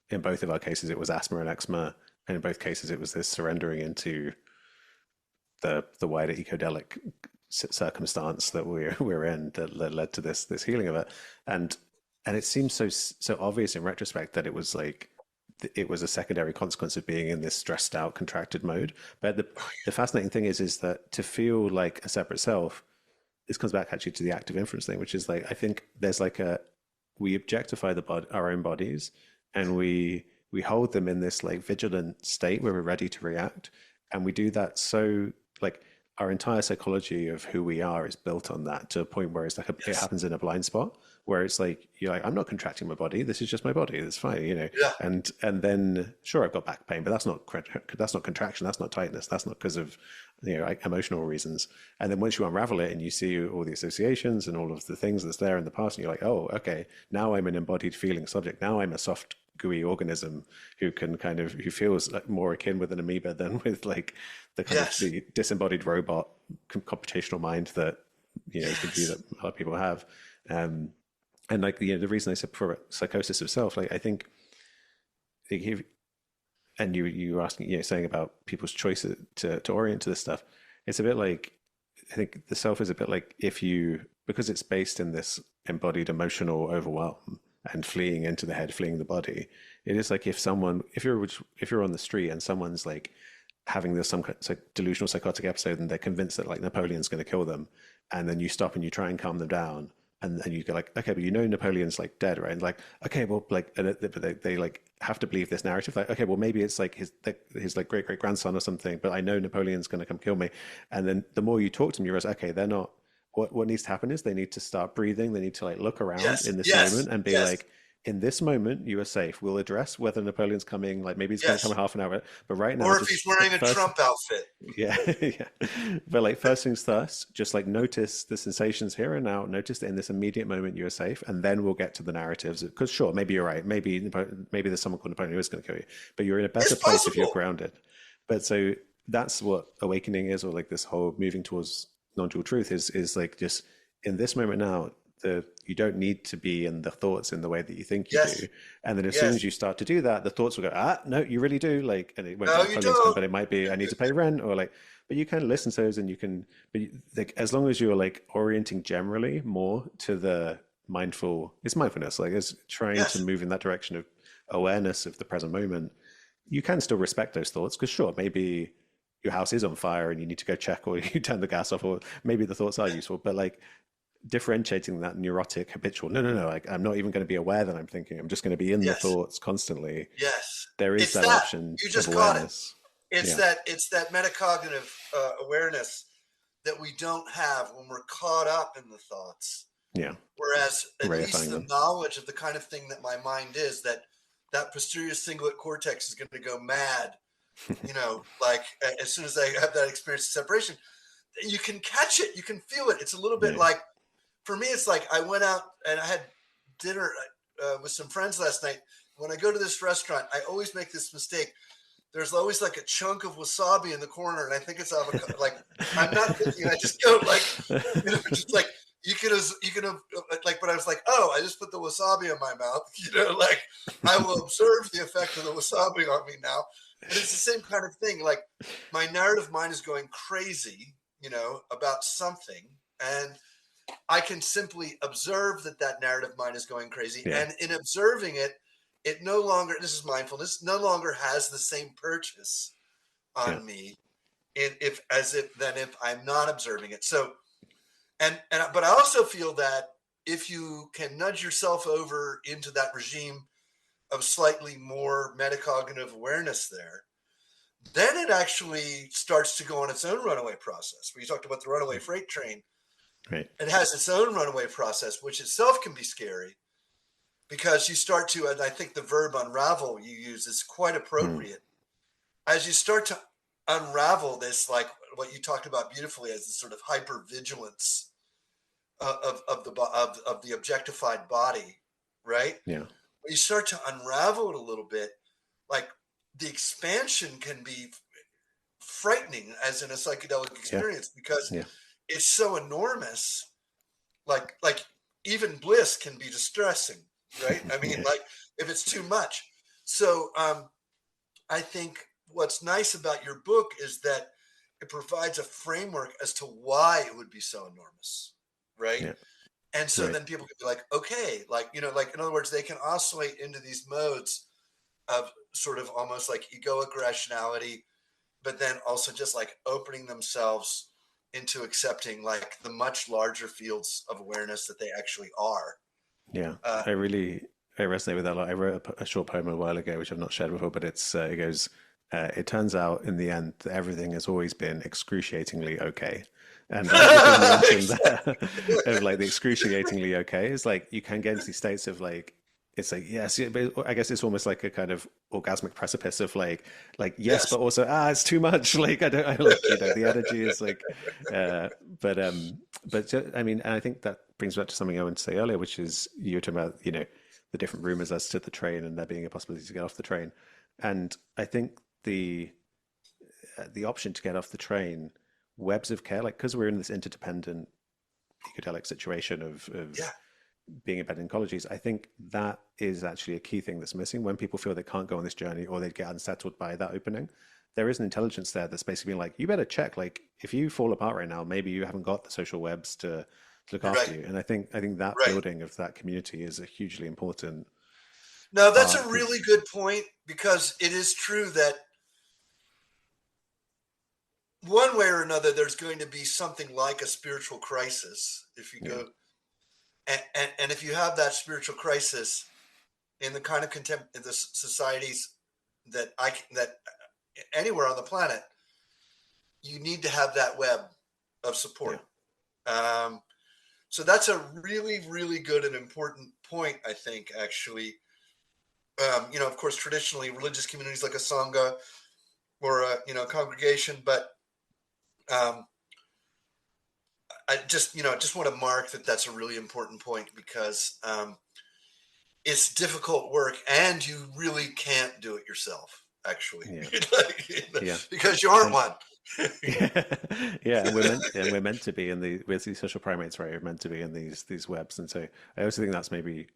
in both of our cases it was asthma and eczema, and in both cases it was this surrendering into the wider ecodelic circumstance that we're in that led to this healing of it, and it seems so obvious in retrospect that it was like it was a secondary consequence of being in this stressed out contracted mode. But the fascinating thing is that to feel like a separate self, this comes back actually to the active inference thing, which is like I think there's like we objectify our own bodies, and we hold them in this like vigilant state where we're ready to react, and we do that so like our entire psychology of who we are is built on that to a point where it's like it Yes. happens in a blind spot where it's like you're like I'm not contracting my body, this is just my body, it's fine, Yeah. and then sure I've got back pain, but that's not contraction, that's not tightness, that's not because of like emotional reasons. And then once you unravel it and you see all the associations and all of the things that's there in the past, and you're like, oh, okay, now I'm an embodied feeling subject, now I'm a soft gooey organism who feels like more akin with an amoeba than with like the kind of Yes. the disembodied robot computational mind that is the view Yes. that a lot of people have. And like the reason I said for psychosis of self, like I think and you were asking, saying about people's choice to orient to this stuff. It's a bit like I think the self is a bit like because it's based in this embodied emotional overwhelm and fleeing into the head, fleeing the body. It is like if you're on the street and someone's like having some delusional psychotic episode and they're convinced that like Napoleon's going to kill them, and then you stop and you try and calm them down, and you go like, okay, but Napoleon's like dead, right? And like, okay, well, like, but they like have to believe this narrative, like, okay, well, maybe it's like his like great great grandson or something, but I know Napoleon's going to come kill me. And then the more you talk to them, you realize, okay, they're not. What needs to happen is they need to start breathing. They need to like look around Yes. in this Yes. moment and be Yes. like, in this moment, you are safe. We'll address whether Napoleon's coming. Like maybe he's going to come Yes. in half an hour, but right now, Or if he's just wearing like a first, Trump outfit. yeah, yeah. But like first things first, just like notice the sensations here and now. Notice that in this immediate moment you are safe, and then we'll get to the narratives. Because sure, maybe you're right. Maybe there's someone called Napoleon who is going to kill you, but you're in a better It's place if you're possible. grounded. But so that's what awakening is, or like this whole moving towards non-dual truth is like just in this moment now. You don't need to be in the thoughts in the way that you think you Yes. do, and then as soon as Yes. you start to do that, the thoughts will go, no, you really do, like, and it won't be No, you Napoleon's come, don't. but it might be I need to pay rent, or like, but you can listen to those and you can, but like as long as you're like orienting generally more to the it's mindfulness, like it's trying to Yes. move in that direction of awareness of the present moment. You can still respect those thoughts because sure, maybe your house is on fire and you need to go check, or you turn the gas off, or maybe the thoughts are useful, but like differentiating that neurotic habitual no, like I'm not even going to be aware that I'm thinking, I'm just going to be in the Yes. thoughts constantly. Yes. There is It's that that. option You of just caught it. awareness. It's Yeah, that metacognitive awareness that we don't have when we're caught up in the thoughts. yeah, Whereas at least reifying the them. knowledge of the kind of thing that my mind is, that posterior cingulate cortex is going to go mad, like as soon as I have that experience of separation, you can catch it, you can feel it. It's a little bit Yeah, like, for me, it's like I went out and I had dinner with some friends last night. When I go to this restaurant, I always make this mistake. There's always like a chunk of wasabi in the corner, and I think it's avocado. Like I'm not thinking, I just go like, just like you could have like. But I was like, oh, I just put the wasabi in my mouth. Like I will observe the effect of the wasabi on me now. But it's the same kind of thing. Like my narrative mind is going crazy, about something, and I can simply observe that narrative mind is going crazy. yeah, And in observing it, it no longer, this is mindfulness, no longer has the same purchase yeah, on me if I'm not observing it. So, but I also feel that if you can nudge yourself over into that regime of slightly more metacognitive awareness there, then it actually starts to go on its own runaway process. Where you talked about the runaway freight train, Right. It has its own runaway process, which itself can be scary because you start to, and I think the verb unravel you use is quite Mm. appropriate. As you start to unravel this, like what you talked about beautifully as this sort of hypervigilance of the objectified body, right? Yeah. When you start to unravel it a little bit, like the expansion can be frightening as in a psychedelic Yeah. experience because Yeah. it's so enormous. Like even bliss can be distressing, right? I mean, Yeah. like if it's too much. So I think what's nice about your book is that it provides a framework as to why it would be so enormous, right? Yeah. And so Right. then people can be like, okay, like, you know, like in other words, they can oscillate into these modes of sort of almost like egoic rationality, but then also just like opening themselves into accepting like the much larger fields of awareness that they actually are. Yeah. Uh, I resonate with that a lot. I wrote a short poem a while ago, which I've not shared before, but it goes, it turns out in the end that everything has always been excruciatingly okay. And like the thing you mentioned exactly. there of like the excruciatingly okay is like you can get into these states of like it's like yes, yeah, but I guess it's almost like a kind of orgasmic precipice of like yes, Yes. but also it's too much. Like I like the energy is like, uh, but I mean, and I think that brings back to something I wanted to say earlier, which is you were talking about the different rumors as to the train and there being a possibility to get off the train, and I think the option to get off the train, webs of care, like because we're in this interdependent ecodelic situation Yeah. of being embedded in ecologies, I think that is actually a key thing that's missing when people feel they can't go on this journey or they get unsettled by that opening. There is an intelligence there that's basically being like, you better check. Like, if you fall apart right now, maybe you haven't got the social webs to look You're after right. you. And I think that Right. building of that community is a hugely important No, that's part a really because good point because it is true that one way or another, there's going to be something like a spiritual crisis if you yeah, go and if you have that spiritual crisis in the kind of contempt in the societies that anywhere on the planet, you need to have that web of yeah, support. Um, so that's a really, really good and important point, I think, actually. Of course, traditionally, religious communities like a sangha or a congregation, but um, I just want to mark that that's a really important point because it's difficult work and you really can't do it yourself, actually, yeah, yeah. because you aren't And one. yeah, yeah, and we're meant to be in with these social primates, right? We're meant to be in these webs, and so I also think that's maybe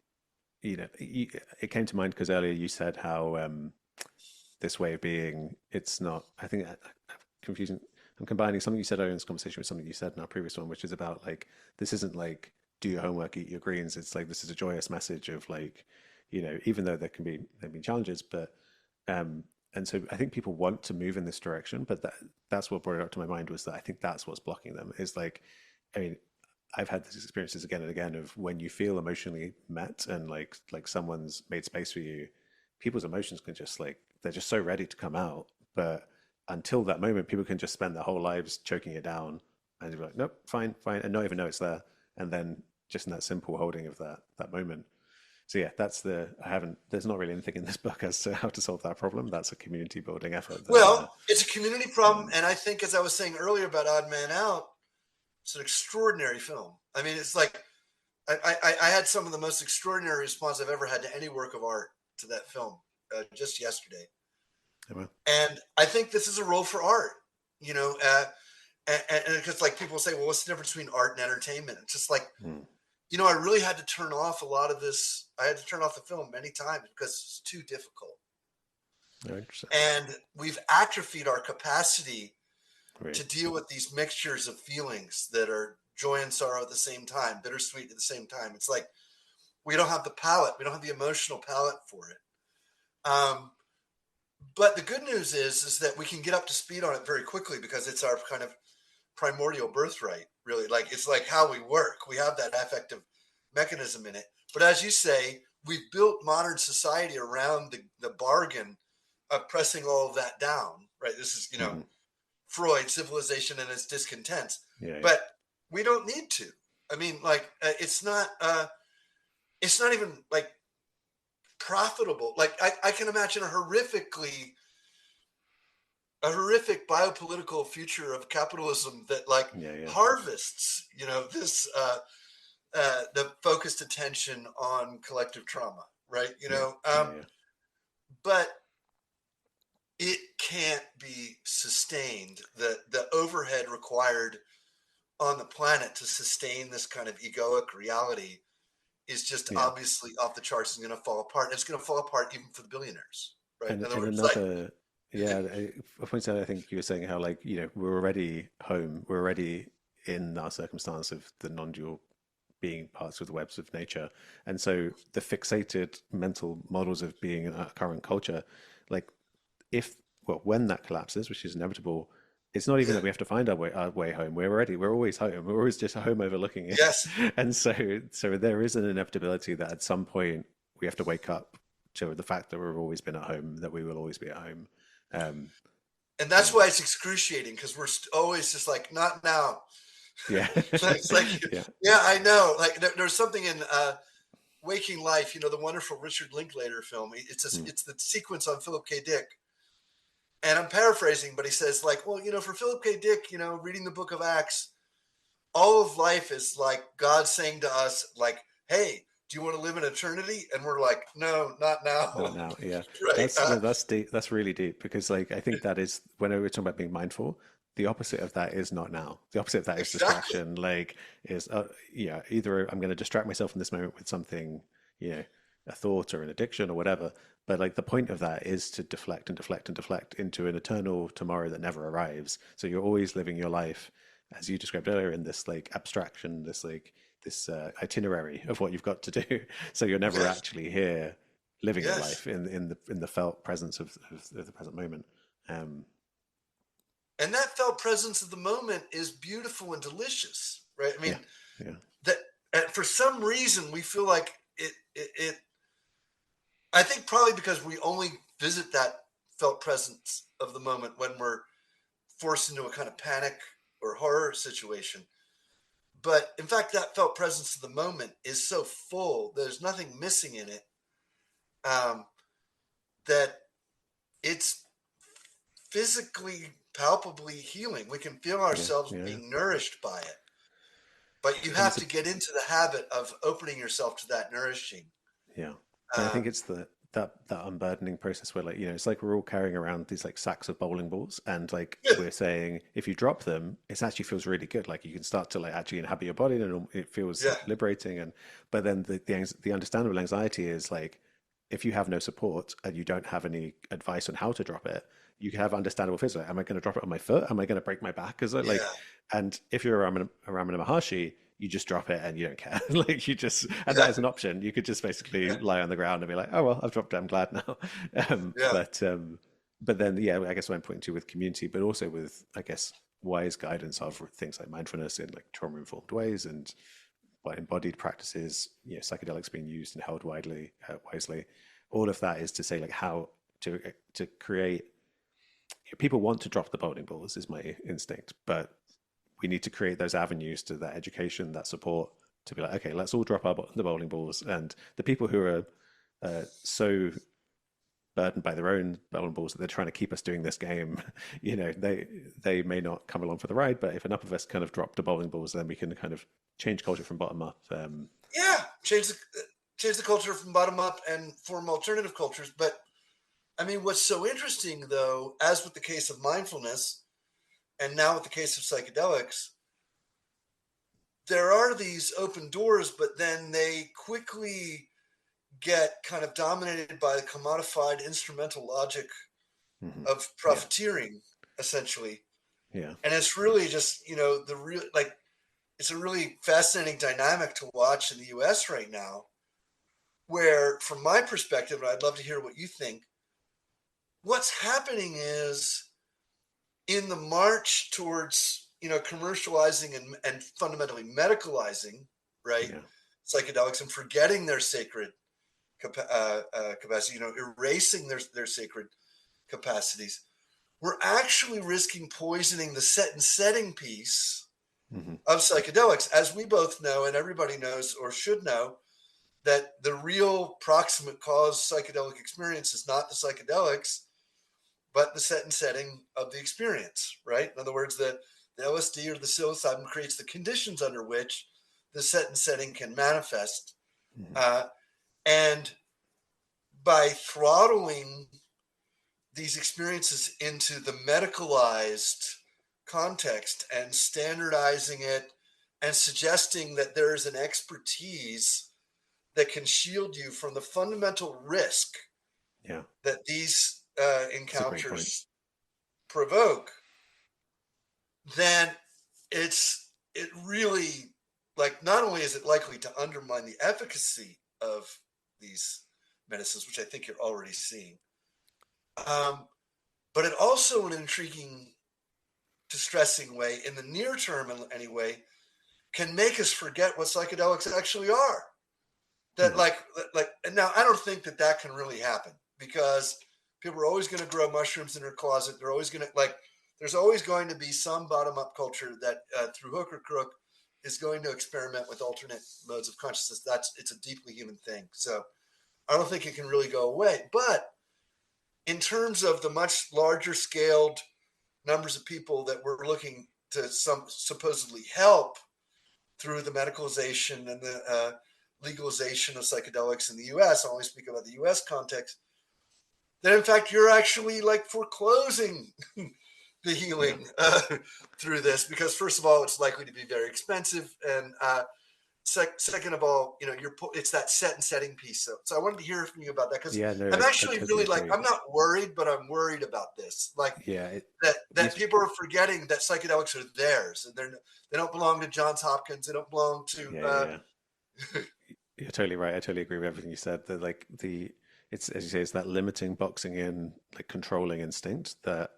it came to mind because earlier you said how this way of being, it's not. I think I'm confusing. I'm combining something you said earlier in this conversation with something you said in our previous one, which is about like this isn't like do your homework, eat your greens. It's like this is a joyous message of like, even though there been challenges, but um, and so I think people want to move in this direction, but that's what brought it up to my mind was that I think that's what's blocking them. Is like, I mean, I've had these experiences again and again of when you feel emotionally met and like someone's made space for you, people's emotions can just like they're just so ready to come out. But until that moment, people can just spend their whole lives choking it down and be like, nope, fine, fine, and not even know it's there. And then just in that simple holding of that moment. So yeah, I haven't. There's not really anything in this book as to how to solve that problem. That's a community building effort that Well, it's a community problem, um, and I think, as I was saying earlier about Odd Man Out, it's an extraordinary film. I mean, it's like I had some of the most extraordinary response I've ever had to any work of art to that film just yesterday. well, And I think this is a role for art, you know, and because like people say, well, what's the difference between art and entertainment? It's just like, mm, I really had to turn off a lot of this. I had to turn off the film many times because it's too difficult. no, interesting. And we've atrophied our capacity Right. to deal with these mixtures of feelings that are joy and sorrow at the same time, bittersweet at the same time. It's like we don't have the palate, we don't have the emotional palate for it. Um, but the good news is that we can get up to speed on it very quickly because it's our kind of primordial birthright, really. Like it's like how we work. We have that affective mechanism in it. But as you say, we've built modern society around the bargain of pressing all of that down, right? This is, Hmm. Freud, civilization and its discontents. Yeah, yeah, But we don't need to. I mean, like, it's not even like profitable. Like, I can imagine a horrific biopolitical future of capitalism that like Yeah, yeah, harvests, this the focused attention on collective trauma, right? yeah, yeah, yeah. But it can't be sustained. The overhead required on the planet to sustain this kind of egoic reality is just Yeah. obviously off the charts and going to fall apart. And it's going to fall apart even for the billionaires, right? In other And words, like, another, yeah, a point out, I think you were saying how like, we're already home, we're already in our circumstance of the non-dual being parts of the webs of nature. And so the fixated mental models of being in our current culture, like if, well, when that collapses, which is inevitable, it's not even yeah, that we have to find our way home. We're always home. We're always just home overlooking it. yes. And so there is an inevitability that at some point we have to wake up to the fact that we've always been at home, that we will always be at home. Um, And that's and why it's excruciating, because we're always just like, not now. yeah, It's like, yeah, yeah, I know. Like, there's something in Waking Life, the wonderful Richard Linklater film. mm, It's the sequence on Philip K. Dick. And I'm paraphrasing, but he says, like, well, for Philip K. Dick, reading the book of Acts, all of life is like God saying to us, like, hey, do you want to live in eternity? And we're like, no, not not now. now. Yeah, Right. that's deep. That's really deep because like I think that is when we're talking about being mindful. The opposite of that is not now. The opposite of that is Exactly. distraction. Like is yeah, either I'm going to distract myself in this moment with something, you know, a thought or an addiction or whatever. But like the point of that is to deflect and deflect and deflect into an eternal tomorrow that never arrives. So you're always living your life, as you described earlier, in this like abstraction, this itinerary of what you've got to do. So you're never Yes. actually here living your Yes. life in the felt presence of the present moment. Um, And that felt presence of the moment is beautiful and delicious, right? I yeah, mean, yeah, that for some reason we feel like it. I think probably because we only visit that felt presence of the moment when we're forced into a kind of panic or horror situation. But in fact, that felt presence of the moment is so full. There's nothing missing in it. Um, that it's physically, palpably healing. We can feel yeah, ourselves yeah, being nourished by it. But you and have it's a to get into the habit of opening yourself to that nourishing. yeah, and I think Um, it's that unburdening process where like it's like we're all carrying around these like sacks of bowling balls, and like we're saying if you drop them, it actually feels really good. Like you can start to like actually inhabit your body, and it feels yeah, liberating. And but then the understandable anxiety is like if you have no support and you don't have any advice on how to drop it, you can have understandable fears. Like, am I going to drop it on my foot? Am I going to break my back? Is it like, yeah, and if you're a Ramana Maharshi, you just drop it and you don't care. Like you just, and that yeah, is an option. You could just basically yeah, lie on the ground and be like, oh, well, I've dropped it. I'm glad now. Um, yeah. but, um, but then, yeah, I guess what I'm pointing to with community, but also with, I guess, wise guidance of things like mindfulness in like trauma informed ways and what embodied practices, psychedelics being used and held wisely. All of that is to say like how to create. People want to drop the bowling balls, is my instinct, but we need to create those avenues to that education, that support, to be like, okay, let's all drop the bowling balls. And the people who are so burdened by their own bowling balls that they're trying to keep us doing this game, they may not come along for the ride. But if enough of us kind of drop the bowling balls, then we can kind of change culture from bottom up. Yeah, change the culture from bottom up and form alternative cultures. But I mean, what's so interesting, though, as with the case of mindfulness, and now with the case of psychedelics, there are these open doors, but then they quickly get kind of dominated by the commodified instrumental logic Mhm. of Yeah, profiteering, essentially. yeah, And it's really just, the real, like, it's a really fascinating dynamic to watch in the US right now, where, from my perspective, and I'd love to hear what you think, what's happening is in the march towards, commercializing and fundamentally medicalizing, right, yeah, psychedelics and forgetting their sacred capacity, erasing their sacred capacities, we're actually risking poisoning the set and setting piece of psychedelics, as we both know, and everybody knows or should know, that the real proximate cause psychedelic experience is not the psychedelics, but the set and setting of the experience, right? In other words, the LSD or the psilocybin creates the conditions under which the set and setting can manifest. And by throttling these experiences into the medicalized context and standardizing it and suggesting that there is an expertise that can shield you from the fundamental risk that these encounters provoke, then it really, like, not only is it likely to undermine the efficacy of these medicines, which I think you're already seeing, but it also, in an intriguing, distressing way, in the near term anyway, can make us forget what psychedelics actually are. That like now, I don't think that can really happen, because people are always going to grow mushrooms in their closet. They're always going to, like, there's always going to be some bottom-up culture that through hook or crook is going to experiment with alternate modes of consciousness. It's a deeply human thing. So I don't think it can really go away. But in terms of the much larger scaled numbers of people that we're looking to supposedly help through the medicalization and the legalization of psychedelics in the US, I only speak about the US context, then in fact you're actually like foreclosing the healing through this, because first of all, it's likely to be very expensive, and second of all, it's that set and setting piece. So I wanted to hear from you about that, because I'm actually really like, I'm not worried, but I'm worried about this. Like, that people are forgetting that psychedelics are theirs, and they don't belong to Johns Hopkins. They don't belong to. You're totally right. I totally agree with everything you said. That like it's, as you say, it's that limiting, boxing in, like controlling instinct that.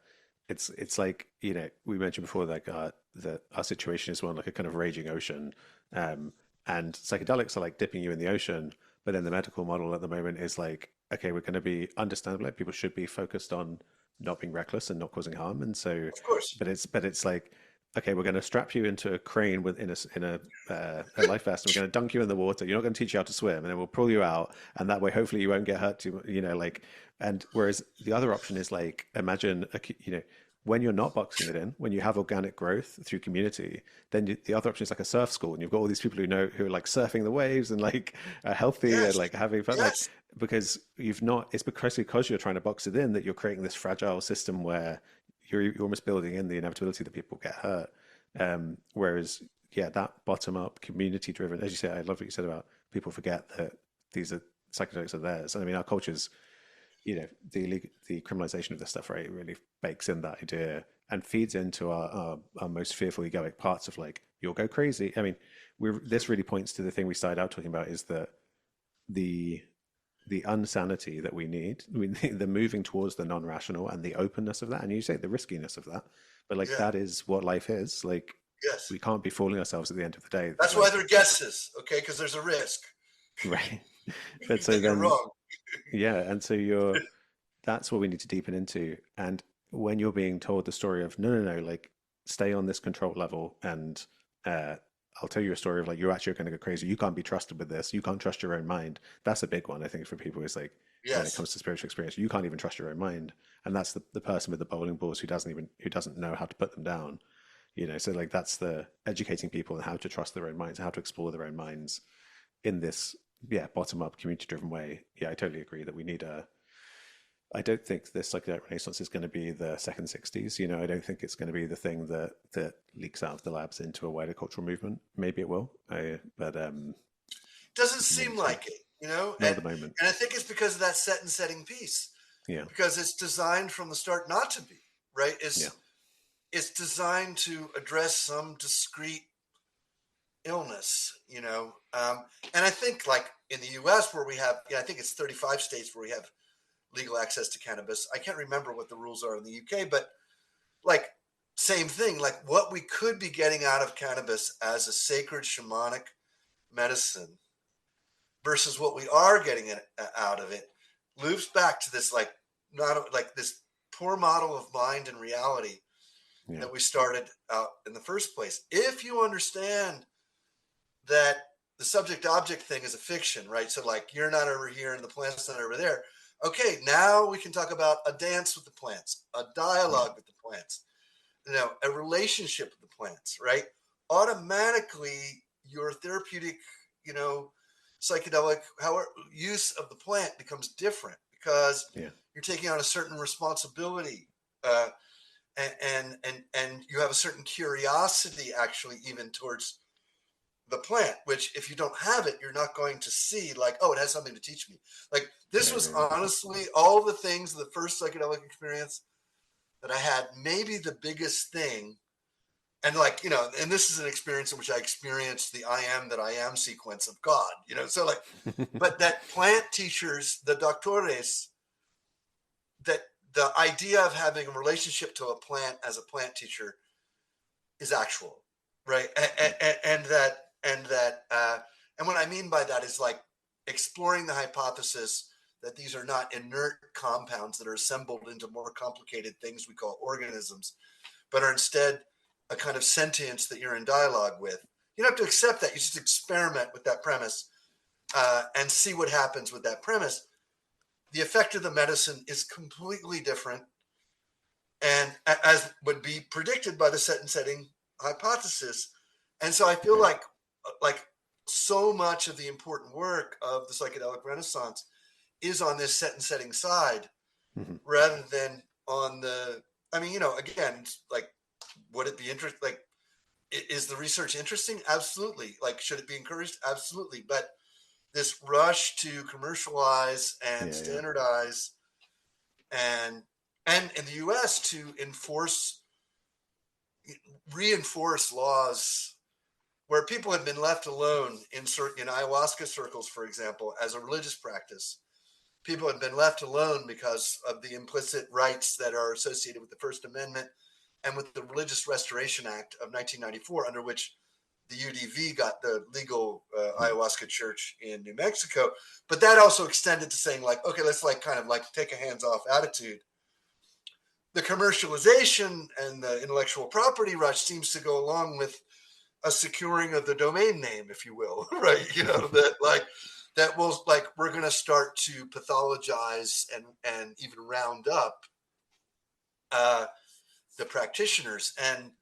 It's like, we mentioned before, like that our situation is one like a kind of raging ocean, and psychedelics are like dipping you in the ocean. But then the medical model at the moment is like, okay, we're going to be understandable. Like people should be focused on not being reckless and not causing harm. And so, of course, but it's like, okay, we're going to strap you into a crane in a life vest, and we're going to dunk you in the water. You're not going to teach you how to swim, and then we'll pull you out, and that way, hopefully, you won't get hurt too. Like, and whereas the other option is like, imagine, when you're not boxing it in, when you have organic growth through community, then the other option is like a surf school, and you've got all these people who are like surfing the waves and like are healthy and like having fun, like because it's because you're trying to box it in that you're creating this fragile system where you're almost building in the inevitability that people get hurt. Whereas, that bottom up, community driven, as you say, I love what you said about people forget that these are psychedelics are theirs. And I mean, our culture's, the criminalization of this stuff, right? It really bakes in that idea and feeds into our most fearful egoic parts of like, you'll go crazy. I mean, this really points to the thing we started out talking about, is that the unsanity that we need, the moving towards the non-rational and the openness of that, and you say the riskiness of that, but like that is what life is. Like, we can't be fooling ourselves at the end of the day. That's why they're guesses, okay? Because there's a risk, right? But so then you're wrong. And so that's what we need to deepen into. And when you're being told the story of no, like stay on this control level, and I'll tell you a story of like, you're actually going to go crazy. You can't be trusted with this. You can't trust your own mind. That's a big one, I think, for people. Is like, when it comes to spiritual experience, you can't even trust your own mind. And that's the person with the bowling balls who doesn't know how to put them down. So like that's the educating people on how to trust their own minds, how to explore their own minds in this, bottom up, community driven way. I totally agree that we need I don't think this psychedelic renaissance is going to be the second 60s. I don't think it's going to be the thing that leaks out of the labs into a wider cultural movement. Maybe it will, but doesn't seem like it, Not at the moment. And I think it's because of that set and setting piece. Yeah. Because it's designed from the start not to be, right? It's designed to address some discrete illness, and I think like in the US where we have, I think it's 35 states where we have legal access to cannabis. I can't remember what the rules are in the UK, but like same thing, like what we could be getting out of cannabis as a sacred shamanic medicine versus what we are getting out of it loops back to this like not like this poor model of mind and reality Yeah. that we started out in the first place. If you understand that the subject object thing is a fiction, right? So, like, you're not over here and the plant's not over there. Okay, now we can talk about a dance with the plants, a Yeah. dialogue with the plants, a relationship with the plants, right? Automatically, your therapeutic, you know, psychedelic however, use of the plant becomes different because Yeah. you're taking on a certain responsibility. Uh, and you have a certain curiosity actually even towards the plant, which if you don't have it, you're not going to see like, oh, it has something to teach me. Like this Yeah. was Yeah. honestly all the things, the first psychedelic experience that I had, maybe the biggest thing. And like, and this is an experience in which I experienced the I am that I am sequence of God, so like, but that plant teachers, the doctores, that the idea of having a relationship to a plant as a plant teacher is actual, right? Yeah. And what I mean by that is like exploring the hypothesis that these are not inert compounds that are assembled into more complicated things we call organisms, but are instead a kind of sentience that you're in dialogue with. You don't have to accept that. You just experiment with that premise and see what happens with that premise. The effect of the medicine is completely different, and as would be predicted by the set and setting hypothesis. And so I feel Okay. like so much of the important work of the psychedelic renaissance is on this set and setting side Hmm. rather than on the, I mean, again, like, would it be interesting? Like, is the research interesting? Absolutely. Like, should it be encouraged? Absolutely. But this rush to commercialize and Yeah. Yeah. standardize and in the US to reinforce laws where people had been left alone in ayahuasca circles, for example, as a religious practice. People had been left alone because of the implicit rights that are associated with the First Amendment and with the Religious Restoration Act of 1994, under which the UDV got the legal Mm. ayahuasca church in New Mexico. But that also extended to saying like, okay, let's like kind of like take a hands-off attitude. The commercialization and the intellectual property rush seems to go along with a securing of the domain name, if you will, right? That like that will like we're going to start to pathologize and even round up uh, the practitioners, and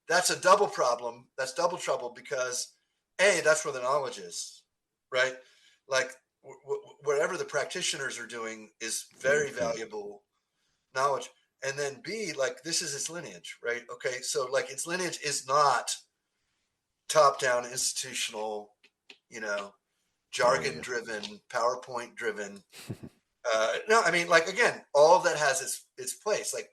that's a double problem. That's double trouble because that's where the knowledge is, right? Like whatever the practitioners are doing is Yeah. very Yeah. valuable knowledge. And then B, like this is its lineage, right? Okay, so like its lineage is not top-down institutional, you know, Yeah. Yeah. jargon-driven, PowerPoint-driven. No, I mean, like again, all of that has its place. Like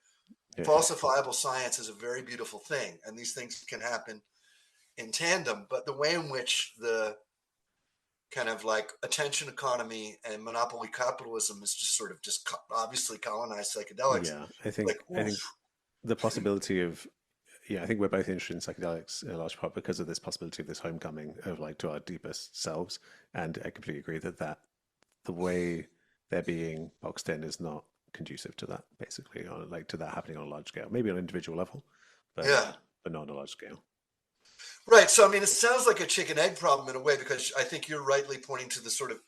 Yeah. Yeah. falsifiable science is a very beautiful thing, and these things can happen in tandem. But the way in which the kind of like attention economy and monopoly capitalism is just sort of just obviously colonized psychedelics. Yeah. Like, I oof. think the possibility of yeah, I think we're both interested in psychedelics in a large part because of this possibility of this homecoming of like to our deepest selves. And I completely agree that the way they're being boxed in is not conducive to that, basically, or like to that happening on a large scale. Maybe on an individual level, but Yeah. but not on a large scale. Right. So, I mean, it sounds like a chicken egg problem in a way, because I think you're rightly pointing to the sort of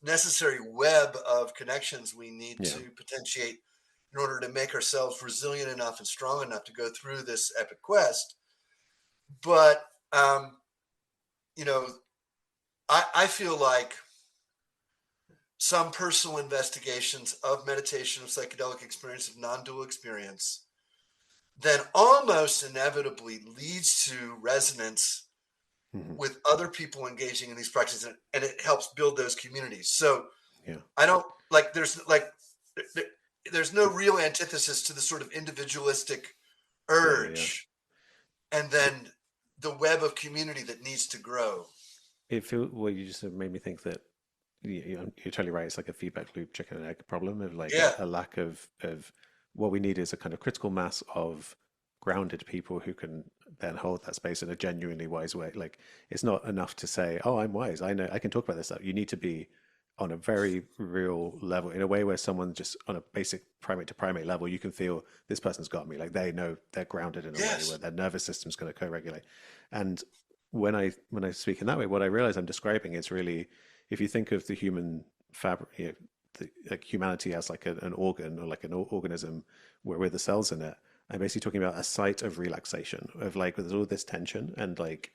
necessary web of connections we need Yeah. to potentiate in order to make ourselves resilient enough and strong enough to go through this epic quest. But, you know, I feel like some personal investigations of meditation, of psychedelic experience, of non dual experience, then almost inevitably leads to resonance Hmm. with other people engaging in these practices, and it helps build those communities. So Yeah. I don't like there- there's no real antithesis to the sort of individualistic Yeah. Yeah. Yeah. urge and then the web of community that needs to grow. It feel well. You just made me think that you're totally right. It's like a feedback loop, chicken and egg problem of like Yeah. a lack of what we need is a kind of critical mass of grounded people who can then hold that space in a genuinely wise way. Like it's not enough to say, "Oh, I'm wise. I know. I can talk about this stuff." You need to be on a very real level, in a way where someone just on a basic primate to primate level, you can feel this person's got me. Like they know they're grounded in a way where Yes. their nervous system's going to co-regulate. And when I speak in that way, what I realize I'm describing is really, if you think of the human fabric, like humanity as like an organ or like an organism where with the cells in it, I'm basically talking about a site of relaxation of like there's all this tension and like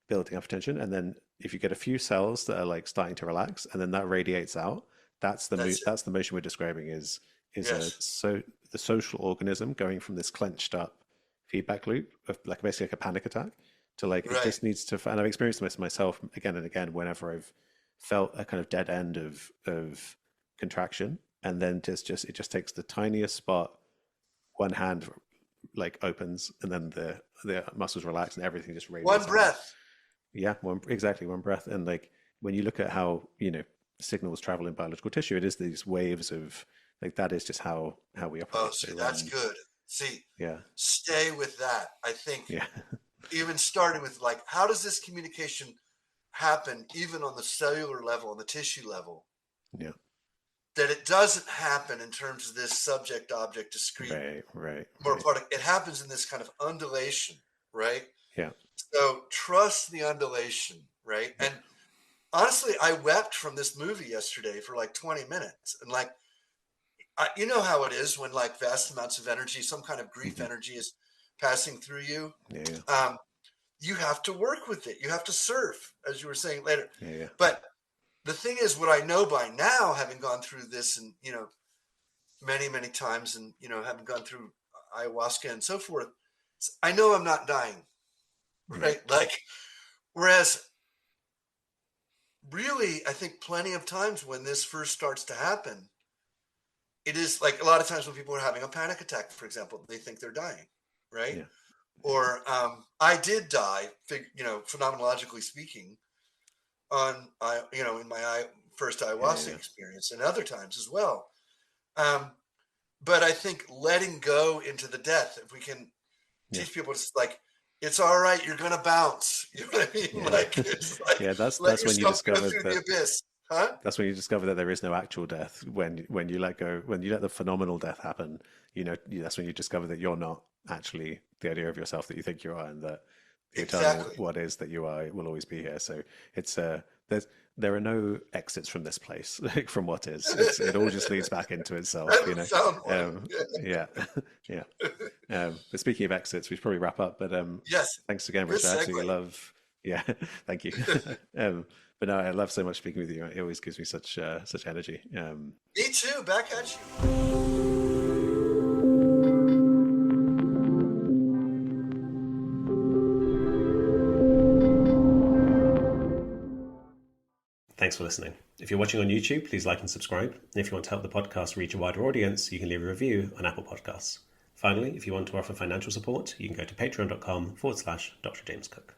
building up tension, and then if you get a few cells that are like starting to relax, and then that radiates out, That's it. that's the motion we're describing is Yes. the social organism going from this clenched up feedback loop of like basically like a panic attack to like it Right. just needs to, and I've experienced this myself again and again whenever I've felt a kind of dead end of contraction, and then just it just takes the tiniest spot, one hand like opens, and then the muscles relax and everything just One radiates outward. breath. Yeah, exactly one breath. And like when you look at how signals travel in biological tissue, it is these waves of like that is just how we Oh, operate. So see, that's good. See, yeah, stay with that. I think yeah, even starting with like, how does this communication happen, even on the cellular level, on the tissue level? yeah, That it doesn't happen in terms of this subject, object, discrete, right, right, more right. product. It happens in this kind of undulation, right? Yeah, So trust the undulation, right? yeah, And honestly, I wept from this movie yesterday for like 20 minutes. And like, you know how it is when like vast amounts of energy, some kind of grief hmm, energy is passing through you. yeah, yeah, Um, you have to work with it. You have to surf, as you were saying later. yeah, yeah, But the thing is, what I know by now, having gone through this and, many, many times and, having gone through ayahuasca and so forth, I know I'm not dying, yeah, right? Like, whereas really, I think plenty of times when this first starts to happen, it is like a lot of times when people are having a panic attack, for example, they think they're dying, right? yeah, Or I did die, phenomenologically speaking, in my first yeah, ayahuasca yeah, experience and other times as well. Um, but I think letting go into the death, if we can yeah, teach people, it's like, it's all right, you're gonna bounce. You know what I mean? yeah, Like it's like yeah. let That's when you yourself go discover through the that abyss, huh? that's when you discover that there is no actual death. When you let go, when you let the phenomenal death happen, that's when you discover that you're not actually the idea of yourself that you think you are, and that the eternal Exactly. what is that you are will always be here. So it's there's there are no exits from this place, like from what is. It all just leads back into itself, I haven't found one. Yeah, yeah. But speaking of exits, we should probably wrap up. But Yes. thanks again, Good Richard. I segue. absolutely love. Yeah, thank you. But no, I love so much speaking with you. It always gives me such energy. Me too. Back at you. Thanks for listening. If you're watching on YouTube, please like and subscribe. And if you want to help the podcast reach a wider audience, you can leave a review on Apple Podcasts. Finally, if you want to offer financial support, you can go to patreon.com/Dr. James Cook.